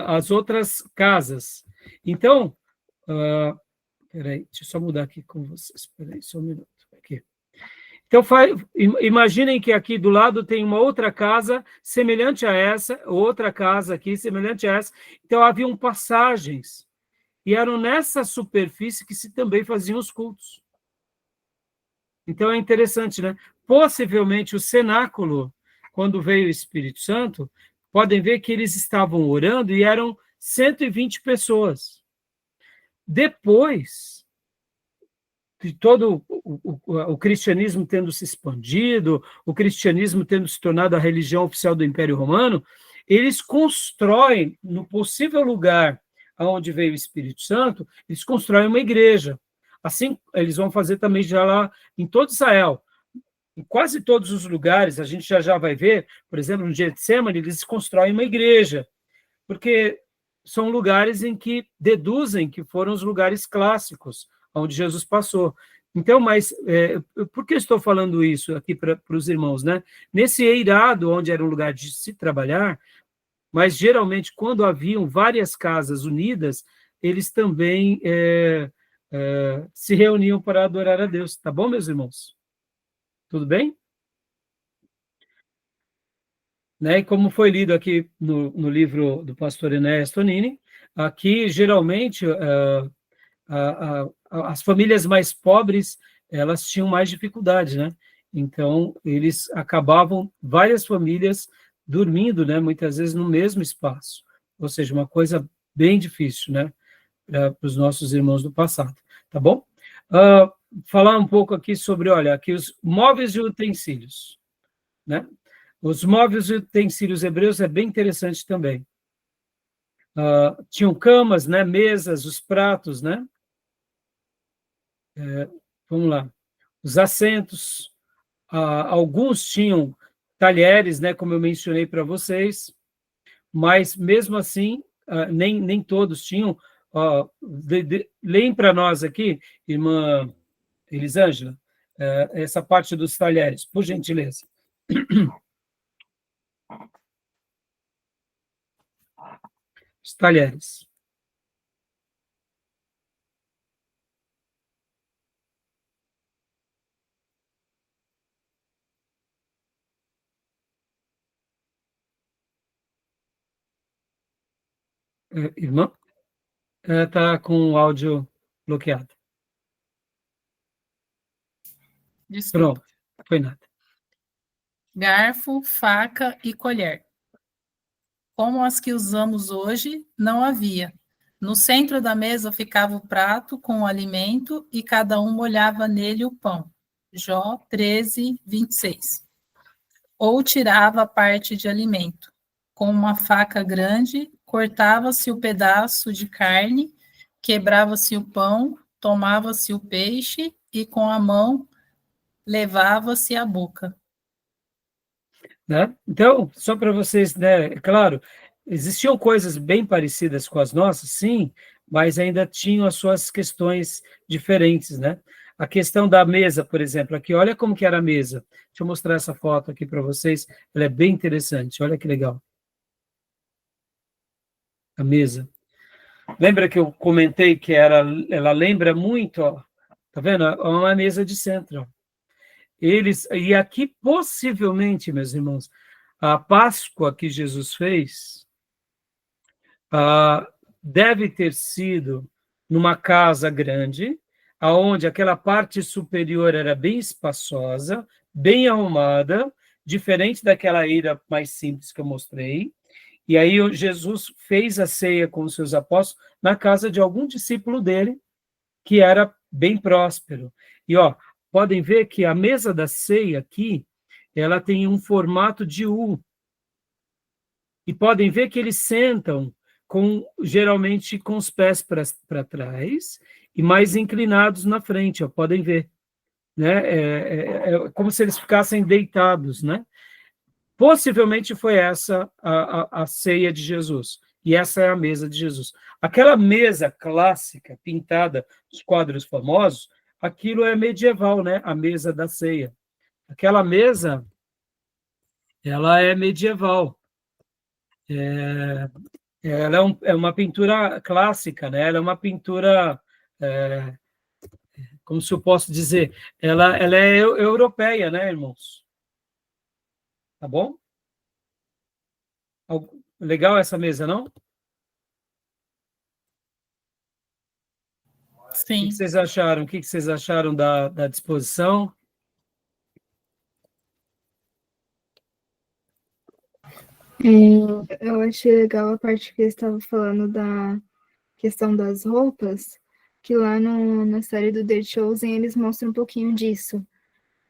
S1: as outras casas. Então, peraí, deixa eu só mudar aqui com vocês. Peraí, só um minuto. Aqui. Então, imaginem que aqui do lado tem uma outra casa semelhante a essa, outra casa aqui semelhante a essa. Então, haviam passagens. E eram nessa superfície que se também faziam os cultos. Então, é interessante, né? Possivelmente, o cenáculo, quando veio o Espírito Santo, podem ver que eles estavam orando e eram 120 pessoas. Depois de todo o cristianismo tendo se expandido, o cristianismo tendo se tornado a religião oficial do Império Romano, eles constroem, no possível lugar onde veio o Espírito Santo, eles constroem uma igreja. Assim, eles vão fazer também já lá em todo Israel. Em quase todos os lugares, a gente já vai ver, por exemplo, no Getsemane, eles constroem uma igreja, porque são lugares em que deduzem que foram os lugares clássicos, onde Jesus passou. Então, mas por que eu estou falando isso aqui para os irmãos, né? Nesse eirado, onde era um lugar de se trabalhar, mas geralmente, quando haviam várias casas unidas, eles também se reuniam para adorar a Deus. Tá bom, meus irmãos? Tudo bem? Né? E como foi lido aqui no livro do pastor Enéas Tonini, aqui, geralmente, as famílias mais pobres, elas tinham mais dificuldade, né? Então, eles acabavam, várias famílias, dormindo, né? Muitas vezes no mesmo espaço. Ou seja, uma coisa bem difícil, né? Para os nossos irmãos do passado, tá bom? Falar um pouco aqui sobre, olha, aqui os móveis e utensílios, né? Os móveis e utensílios hebreus é bem interessante também. Tinham camas, né? Mesas, os pratos, né? Vamos lá. Os assentos, alguns tinham talheres, né? Como eu mencionei para vocês, mas mesmo assim, nem todos tinham. Leem para nós aqui, irmã Elisângela, essa parte dos talheres, por gentileza. Os talheres. Irmã? Está com o áudio bloqueado.
S5: Desculpa.
S1: Pronto, foi nada.
S5: Garfo, faca e colher. Como as que usamos hoje, não havia. No centro da mesa ficava o prato com o alimento e cada um molhava nele o pão. Jó 13, 26. Ou tirava a parte de alimento. Com uma faca grande, cortava-se o pedaço de carne, quebrava-se o pão, tomava-se o peixe e com a mão levava-se à boca.
S1: Né? Então, só para vocês, né, é claro, existiam coisas bem parecidas com as nossas, sim, mas ainda tinham as suas questões diferentes, né? A questão da mesa, por exemplo, aqui, olha como que era a mesa. Deixa eu mostrar essa foto aqui para vocês, ela é bem interessante, olha que legal. A mesa. Lembra que eu comentei que ela lembra muito, ó, tá vendo? É uma mesa de centro, ó. E aqui, possivelmente, meus irmãos, a Páscoa que Jesus fez deve ter sido numa casa grande, aonde aquela parte superior era bem espaçosa, bem arrumada, diferente daquela ilha mais simples que eu mostrei. E aí Jesus fez a ceia com os seus apóstolos na casa de algum discípulo dele, que era bem próspero. E, ó, podem ver que a mesa da ceia aqui, ela tem um formato de U. E podem ver que eles sentam geralmente com os pés para trás e mais inclinados na frente, ó, podem ver. Né? É como se eles ficassem deitados, né? Possivelmente foi essa a ceia de Jesus. E essa é a mesa de Jesus. Aquela mesa clássica, pintada, os quadros famosos, aquilo é medieval, né? A mesa da ceia. Aquela mesa, ela é medieval. Ela é uma pintura clássica, né? Ela é uma pintura, como se eu posso dizer, ela é europeia, né, irmãos? Tá bom? Legal essa mesa, não?
S5: Sim.
S1: O que vocês acharam? O que vocês acharam da disposição?
S2: Eu achei legal a parte que eles estavam falando da questão das roupas, que lá na série do The Chosen eles mostram um pouquinho disso,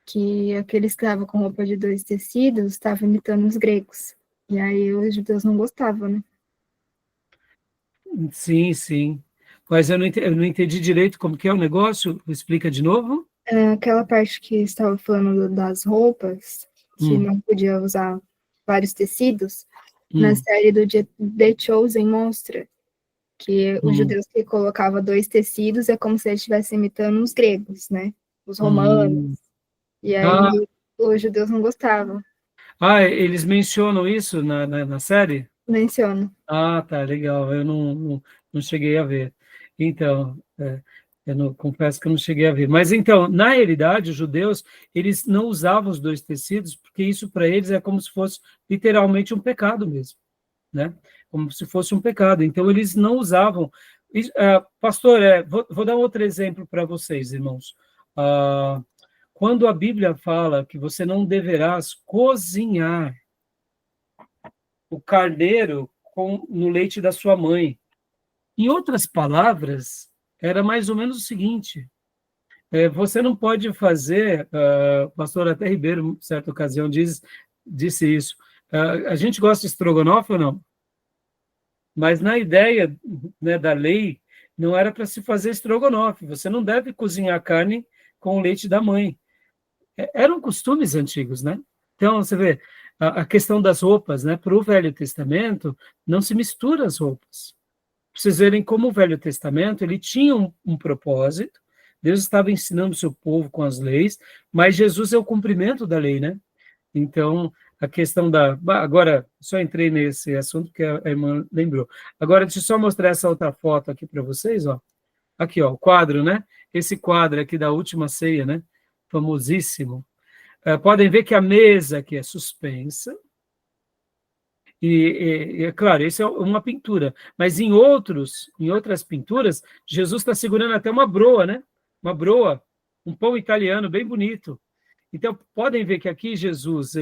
S2: que aqueles que estavam com roupa de 2 tecidos estavam imitando os gregos. E aí os judeus não gostavam, né?
S1: Sim, sim. Mas eu não entendi direito como que é o negócio. Explica de novo.
S2: Aquela parte que estava falando das roupas, que não podia usar vários tecidos, na série do The Chosen mostra que os judeus que colocavam 2 tecidos é como se eles estivessem imitando os gregos, né? Os romanos. E aí os judeus não gostavam.
S1: Eles mencionam isso na série?
S2: Menciono.
S1: Tá, legal. Eu não cheguei a ver. Então, confesso que eu não cheguei a ver. Mas então, na realidade, os judeus, eles não usavam os 2 tecidos, porque isso para eles é como se fosse literalmente um pecado mesmo, né? Como se fosse um pecado. Então, eles não usavam. Pastor, vou dar outro exemplo para vocês, irmãos. Quando a Bíblia fala que você não deverás cozinhar o carneiro no leite da sua mãe. Em outras palavras, era mais ou menos o seguinte: você não pode fazer, o pastor até Ribeiro, em certa ocasião, disse isso. A gente gosta de estrogonofe ou não? Mas na ideia, né, da lei, não era para se fazer estrogonofe. Você não deve cozinhar carne com o leite da mãe. Eram costumes antigos, né? Então, você vê, a questão das roupas, né? Para o Velho Testamento, não se mistura as roupas. Para vocês verem como o Velho Testamento, ele tinha um propósito, Deus estava ensinando o seu povo com as leis, mas Jesus é o cumprimento da lei, né? Então, a questão agora, só entrei nesse assunto que a irmã lembrou. Agora, deixa eu só mostrar essa outra foto aqui para vocês, ó. Aqui, ó, o quadro, né? Esse quadro aqui da última ceia, né? Famosíssimo. Podem ver que a mesa aqui é suspensa E é claro, isso é uma pintura, mas em outras pinturas, Jesus está segurando até uma broa, né? Uma broa, um pão italiano bem bonito. Então, podem ver que aqui Jesus,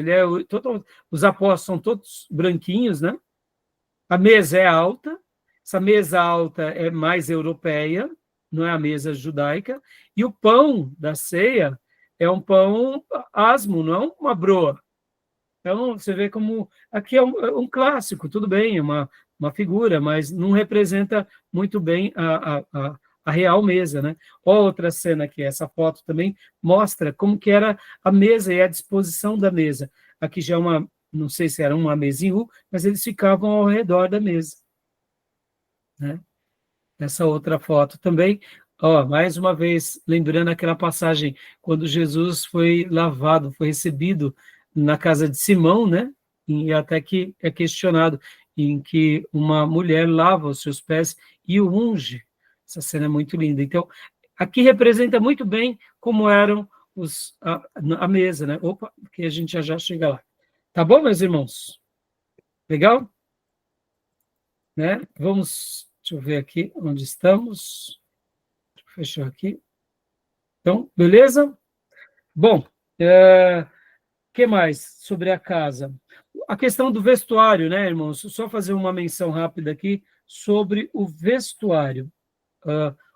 S1: os apóstolos são todos branquinhos, né? A mesa é alta, essa mesa alta é mais europeia, não é a mesa judaica, e o pão da ceia é um pão asmo, não é uma broa. Então, você vê como... Aqui é um clássico, tudo bem, é uma figura, mas não representa muito bem a real mesa, né? Outra cena aqui, essa foto também mostra como que era a mesa e a disposição da mesa. Aqui já é não sei se era uma mesa em U, mas eles ficavam ao redor da mesa, né? Essa outra foto também, mais uma vez, lembrando aquela passagem, quando Jesus foi lavado, foi recebido na casa de Simão, né? E até que é questionado, em que uma mulher lava os seus pés e o unge. Essa cena é muito linda. Então, aqui representa muito bem como eram a mesa, né? Opa, que a gente já chega lá. Tá bom, meus irmãos? Legal? Né? Deixa eu ver aqui onde estamos. Fechou aqui. Então, beleza? Bom, que mais sobre a casa? A questão do vestuário, né, irmãos? Só fazer uma menção rápida aqui sobre o vestuário.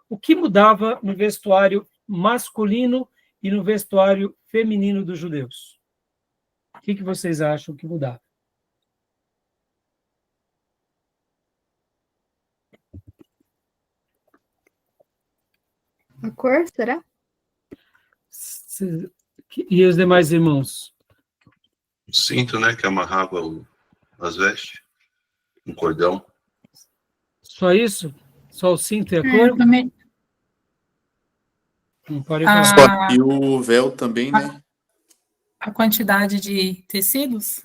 S1: O que mudava no vestuário masculino e no vestuário feminino dos judeus? O que vocês acham que mudava?
S2: A cor, será?
S1: E os demais irmãos?
S4: O cinto, né, que amarrava as vestes, um cordão.
S1: Só isso? Só o cinto e a cor?
S5: Também.
S1: Não pode
S3: falar. E o véu também, né?
S5: A quantidade de tecidos?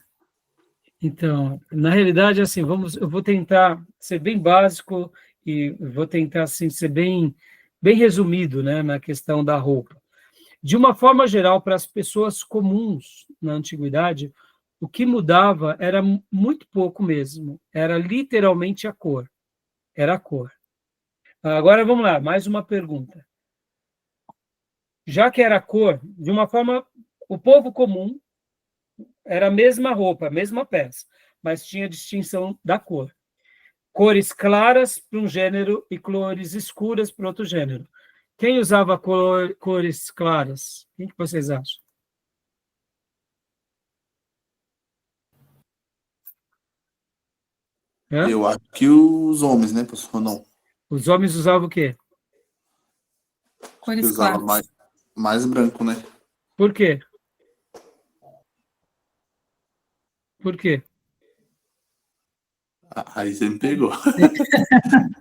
S1: Então, na realidade, assim, eu vou tentar ser bem básico e vou tentar, assim, ser bem resumido, né, na questão da roupa. De uma forma geral, para as pessoas comuns na antiguidade, o que mudava era muito pouco mesmo, era literalmente a cor. Era a cor. Agora, vamos lá, mais uma pergunta. Já que era a cor, de uma forma, o povo comum era a mesma roupa, a mesma peça, mas tinha distinção da cor. Cores claras para um gênero e cores escuras para outro gênero. Quem usava cores claras? O que vocês acham?
S3: Eu acho que os homens, né, professor? Não.
S1: Os homens usavam o quê?
S5: Cores claras.
S3: Usava mais branco, né?
S1: Por quê? Por quê?
S3: Aí você me pegou.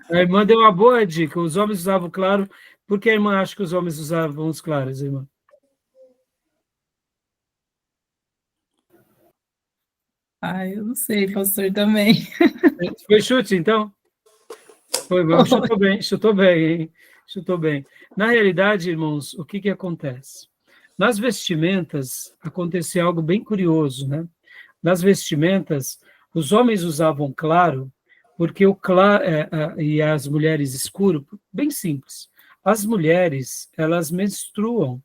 S1: A irmã deu uma boa dica. Os homens usavam claro. Por que a irmã acha que os homens usavam os claros, irmã?
S5: Eu não sei, pastor, também.
S1: Foi chute, então? Foi, chutou bem, hein? Chutou bem. Na realidade, irmãos, o que acontece? Nas vestimentas, acontecia algo bem curioso, né? Nas vestimentas, os homens usavam claro, porque o claro e as mulheres escuro, bem simples. As mulheres, elas menstruam,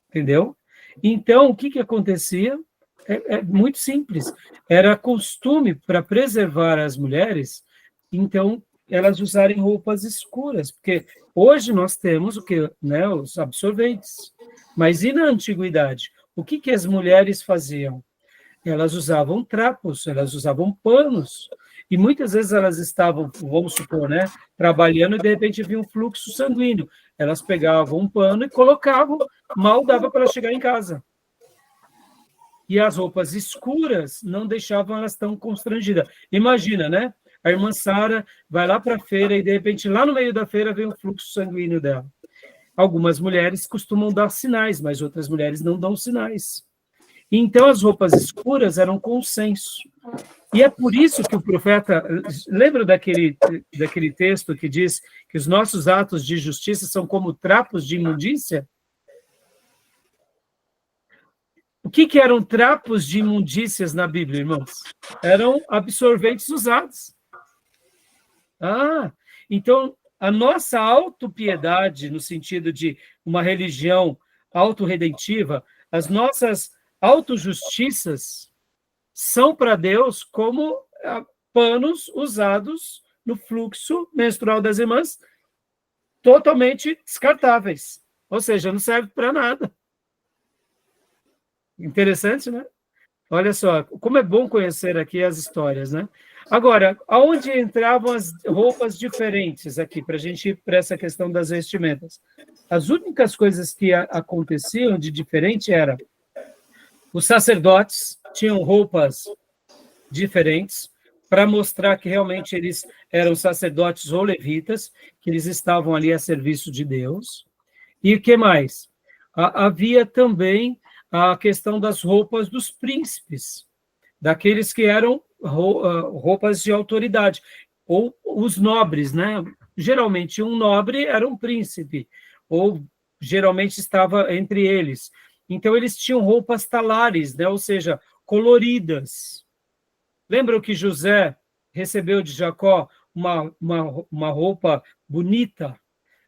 S1: entendeu? Então, o que acontecia? É muito simples. Era costume para preservar as mulheres, então, elas usarem roupas escuras, porque hoje nós temos o que, né, os absorventes. Mas e na antiguidade? O que as mulheres faziam? Elas usavam trapos, elas usavam panos, e muitas vezes elas estavam, vamos supor, né, trabalhando e de repente havia um fluxo sanguíneo. Elas pegavam um pano e colocavam, mal dava para chegar em casa. E as roupas escuras não deixavam elas tão constrangidas. Imagina, né? A irmã Sara vai lá para a feira e, de repente, lá no meio da feira vem o fluxo sanguíneo dela. Algumas mulheres costumam dar sinais, mas outras mulheres não dão sinais. Então, as roupas escuras eram consenso. E é por isso que o profeta... Lembra daquele texto que diz que os nossos atos de justiça são como trapos de imundícia? O que eram trapos de imundícias na Bíblia, irmãos? Eram absorventes usados. Então, a nossa autopiedade, no sentido de uma religião autorredentiva, as nossas autojustiças são para Deus como panos usados no fluxo menstrual das irmãs, totalmente descartáveis. Ou seja, não serve para nada. Interessante, né? Olha só, como é bom conhecer aqui as histórias, né? Agora, aonde entravam as roupas diferentes aqui, para a gente ir para essa questão das vestimentas? As únicas coisas que aconteciam de diferente era os sacerdotes tinham roupas diferentes para mostrar que realmente eles eram sacerdotes ou levitas, que eles estavam ali a serviço de Deus. E o que mais? Havia também a questão das roupas dos príncipes, daqueles que eram roupas de autoridade, ou os nobres, né? Geralmente um nobre era um príncipe, ou geralmente estava entre eles. Então eles tinham roupas talares, né? Ou seja, coloridas. Lembram que José recebeu de Jacó uma roupa bonita?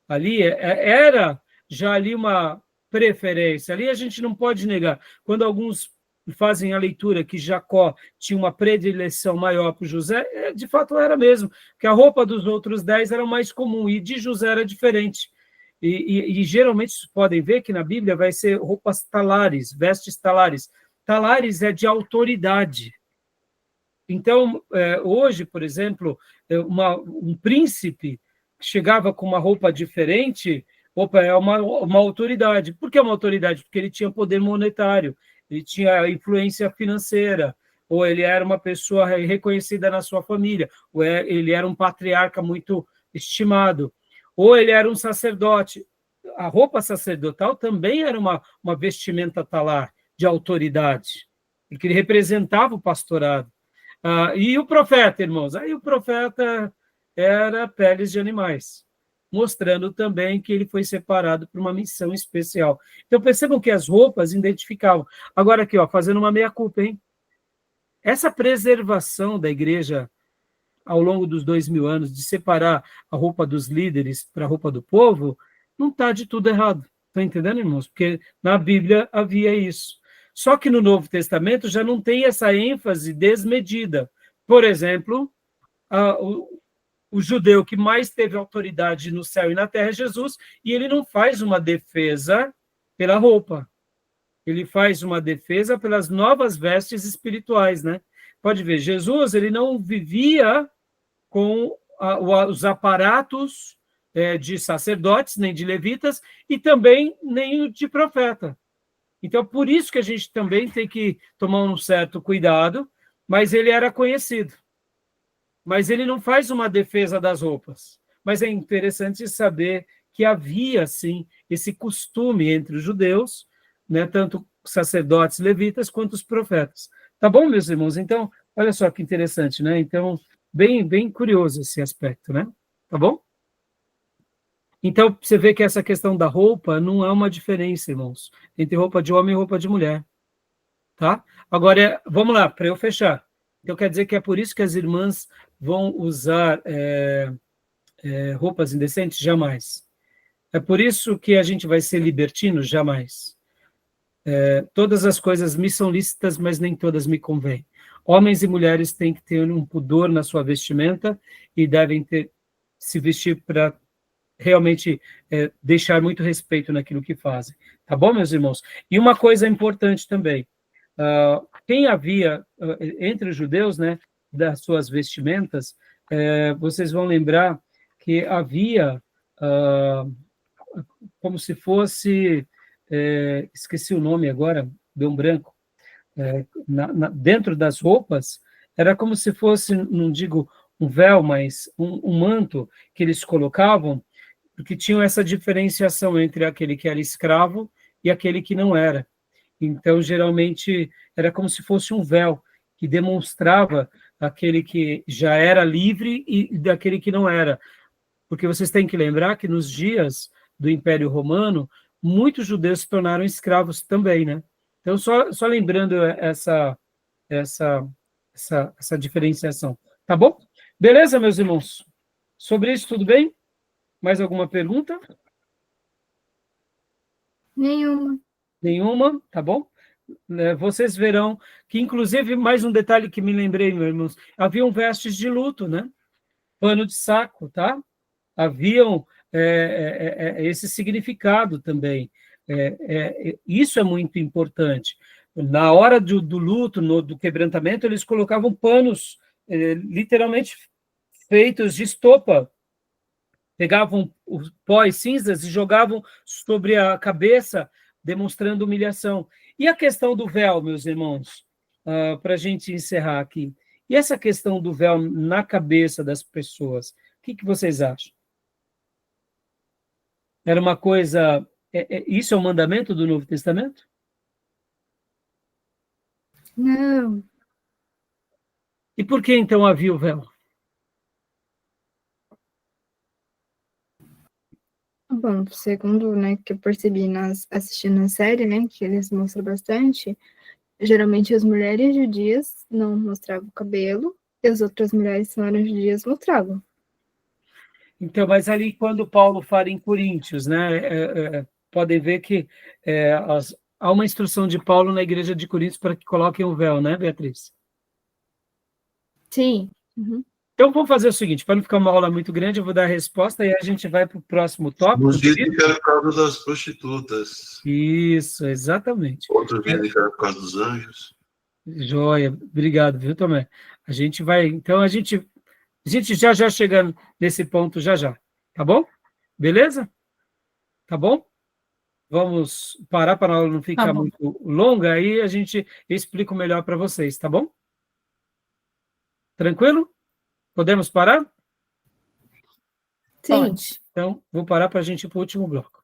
S1: Ali era já ali uma preferência. Ali a gente não pode negar. Quando alguns fazem a leitura que Jacó tinha uma predileção maior para José, de fato era mesmo, porque a roupa dos outros 10 era mais comum e de José era diferente. E geralmente vocês podem ver que na Bíblia vai ser roupas talares, vestes talares. Talares é de autoridade. Então, hoje, por exemplo, um príncipe chegava com uma roupa diferente, é uma autoridade. Por que uma autoridade? Porque ele tinha poder monetário, ele tinha influência financeira, ou ele era uma pessoa reconhecida na sua família, ou ele era um patriarca muito estimado, ou ele era um sacerdote. A roupa sacerdotal também era uma vestimenta talar, de autoridade, porque ele representava o pastorado. E o profeta, irmãos? Aí o profeta era peles de animais, mostrando também que ele foi separado para uma missão especial. Então, percebam que as roupas identificavam. Agora aqui, fazendo uma meia-culpa, hein? Essa preservação da igreja ao longo dos 2000 anos, de separar a roupa dos líderes para a roupa do povo, não está de tudo errado. Estão entendendo, irmãos? Porque na Bíblia havia isso. Só que no Novo Testamento já não tem essa ênfase desmedida. Por exemplo, o judeu que mais teve autoridade no céu e na terra é Jesus, e ele não faz uma defesa pela roupa. Ele faz uma defesa pelas novas vestes espirituais, né? Pode ver, Jesus, ele não vivia com os aparatos de sacerdotes, nem de levitas, e também nem de profeta. Então, por isso que a gente também tem que tomar um certo cuidado, mas ele era conhecido. Mas ele não faz uma defesa das roupas. Mas é interessante saber que havia, sim, esse costume entre os judeus, né, tanto sacerdotes, levitas, quanto os profetas. Tá bom, meus irmãos? Então, olha só que interessante, né? Então, bem curioso esse aspecto, né? Tá bom? Então, você vê que essa questão da roupa não é uma diferença, irmãos, entre roupa de homem e roupa de mulher, tá? Agora, vamos lá, para eu fechar. Então, quer dizer que é por isso que as irmãs vão usar roupas indecentes? Jamais. É por isso que a gente vai ser libertino? Jamais. Todas as coisas me são lícitas, mas nem todas me convêm. Homens e mulheres têm que ter um pudor na sua vestimenta e devem se vestir para realmente deixar muito respeito naquilo que fazem. Tá bom, meus irmãos? E uma coisa importante também, quem havia entre os judeus, né, das suas vestimentas, vocês vão lembrar que havia como se fosse, esqueci o nome agora, deu um branco, dentro das roupas, era como se fosse, não digo um véu, mas um manto que eles colocavam, porque tinham essa diferenciação entre aquele que era escravo e aquele que não era. Então, geralmente, era como se fosse um véu que demonstrava aquele que já era livre e daquele que não era. Porque vocês têm que lembrar que nos dias do Império Romano, muitos judeus se tornaram escravos também, né? Então, só lembrando essa diferenciação. Tá bom? Beleza, meus irmãos? Sobre isso, tudo bem? Mais alguma pergunta?
S2: Nenhuma.
S1: Nenhuma? Tá bom? Vocês verão que, inclusive, mais um detalhe que me lembrei, meus irmãos, haviam vestes de luto, né? Pano de saco, tá? Haviam esse significado também. Isso é muito importante. Na hora do luto, do quebrantamento, eles colocavam panos literalmente feitos de estopa. Pegavam os pó e cinzas e jogavam sobre a cabeça, demonstrando humilhação. E a questão do véu, meus irmãos, para a gente encerrar aqui. E essa questão do véu na cabeça das pessoas, o que vocês acham? Era uma coisa... isso é um mandamento do Novo Testamento?
S2: Não.
S1: E por que, então, havia o véu?
S2: Bom, segundo, né, que eu percebi assistindo a série, né, que eles mostram bastante, geralmente as mulheres judias não mostravam o cabelo, e as outras mulheres que não eram judias mostravam.
S1: Então, mas ali quando Paulo fala em Coríntios, né, podem ver que há uma instrução de Paulo na igreja de Coríntios para que coloquem o véu, né, Beatriz?
S2: Sim. Uhum.
S1: Então, vamos fazer o seguinte, para não ficar uma aula muito grande, eu vou dar a resposta e a gente vai para o próximo tópico.
S4: Uns dizem que era por causa das prostitutas.
S1: Isso, exatamente.
S4: Outros dizem que era por causa dos anjos.
S1: Joia, obrigado, viu, Tomé? A gente vai, então, a gente já chega nesse ponto já, tá bom? Beleza? Tá bom? Vamos parar para a aula não ficar muito longa, aí eu explico melhor para vocês, tá bom? Tranquilo? Podemos parar?
S2: Sim.
S5: Pode.
S1: Então, vou parar para a gente ir para o último bloco.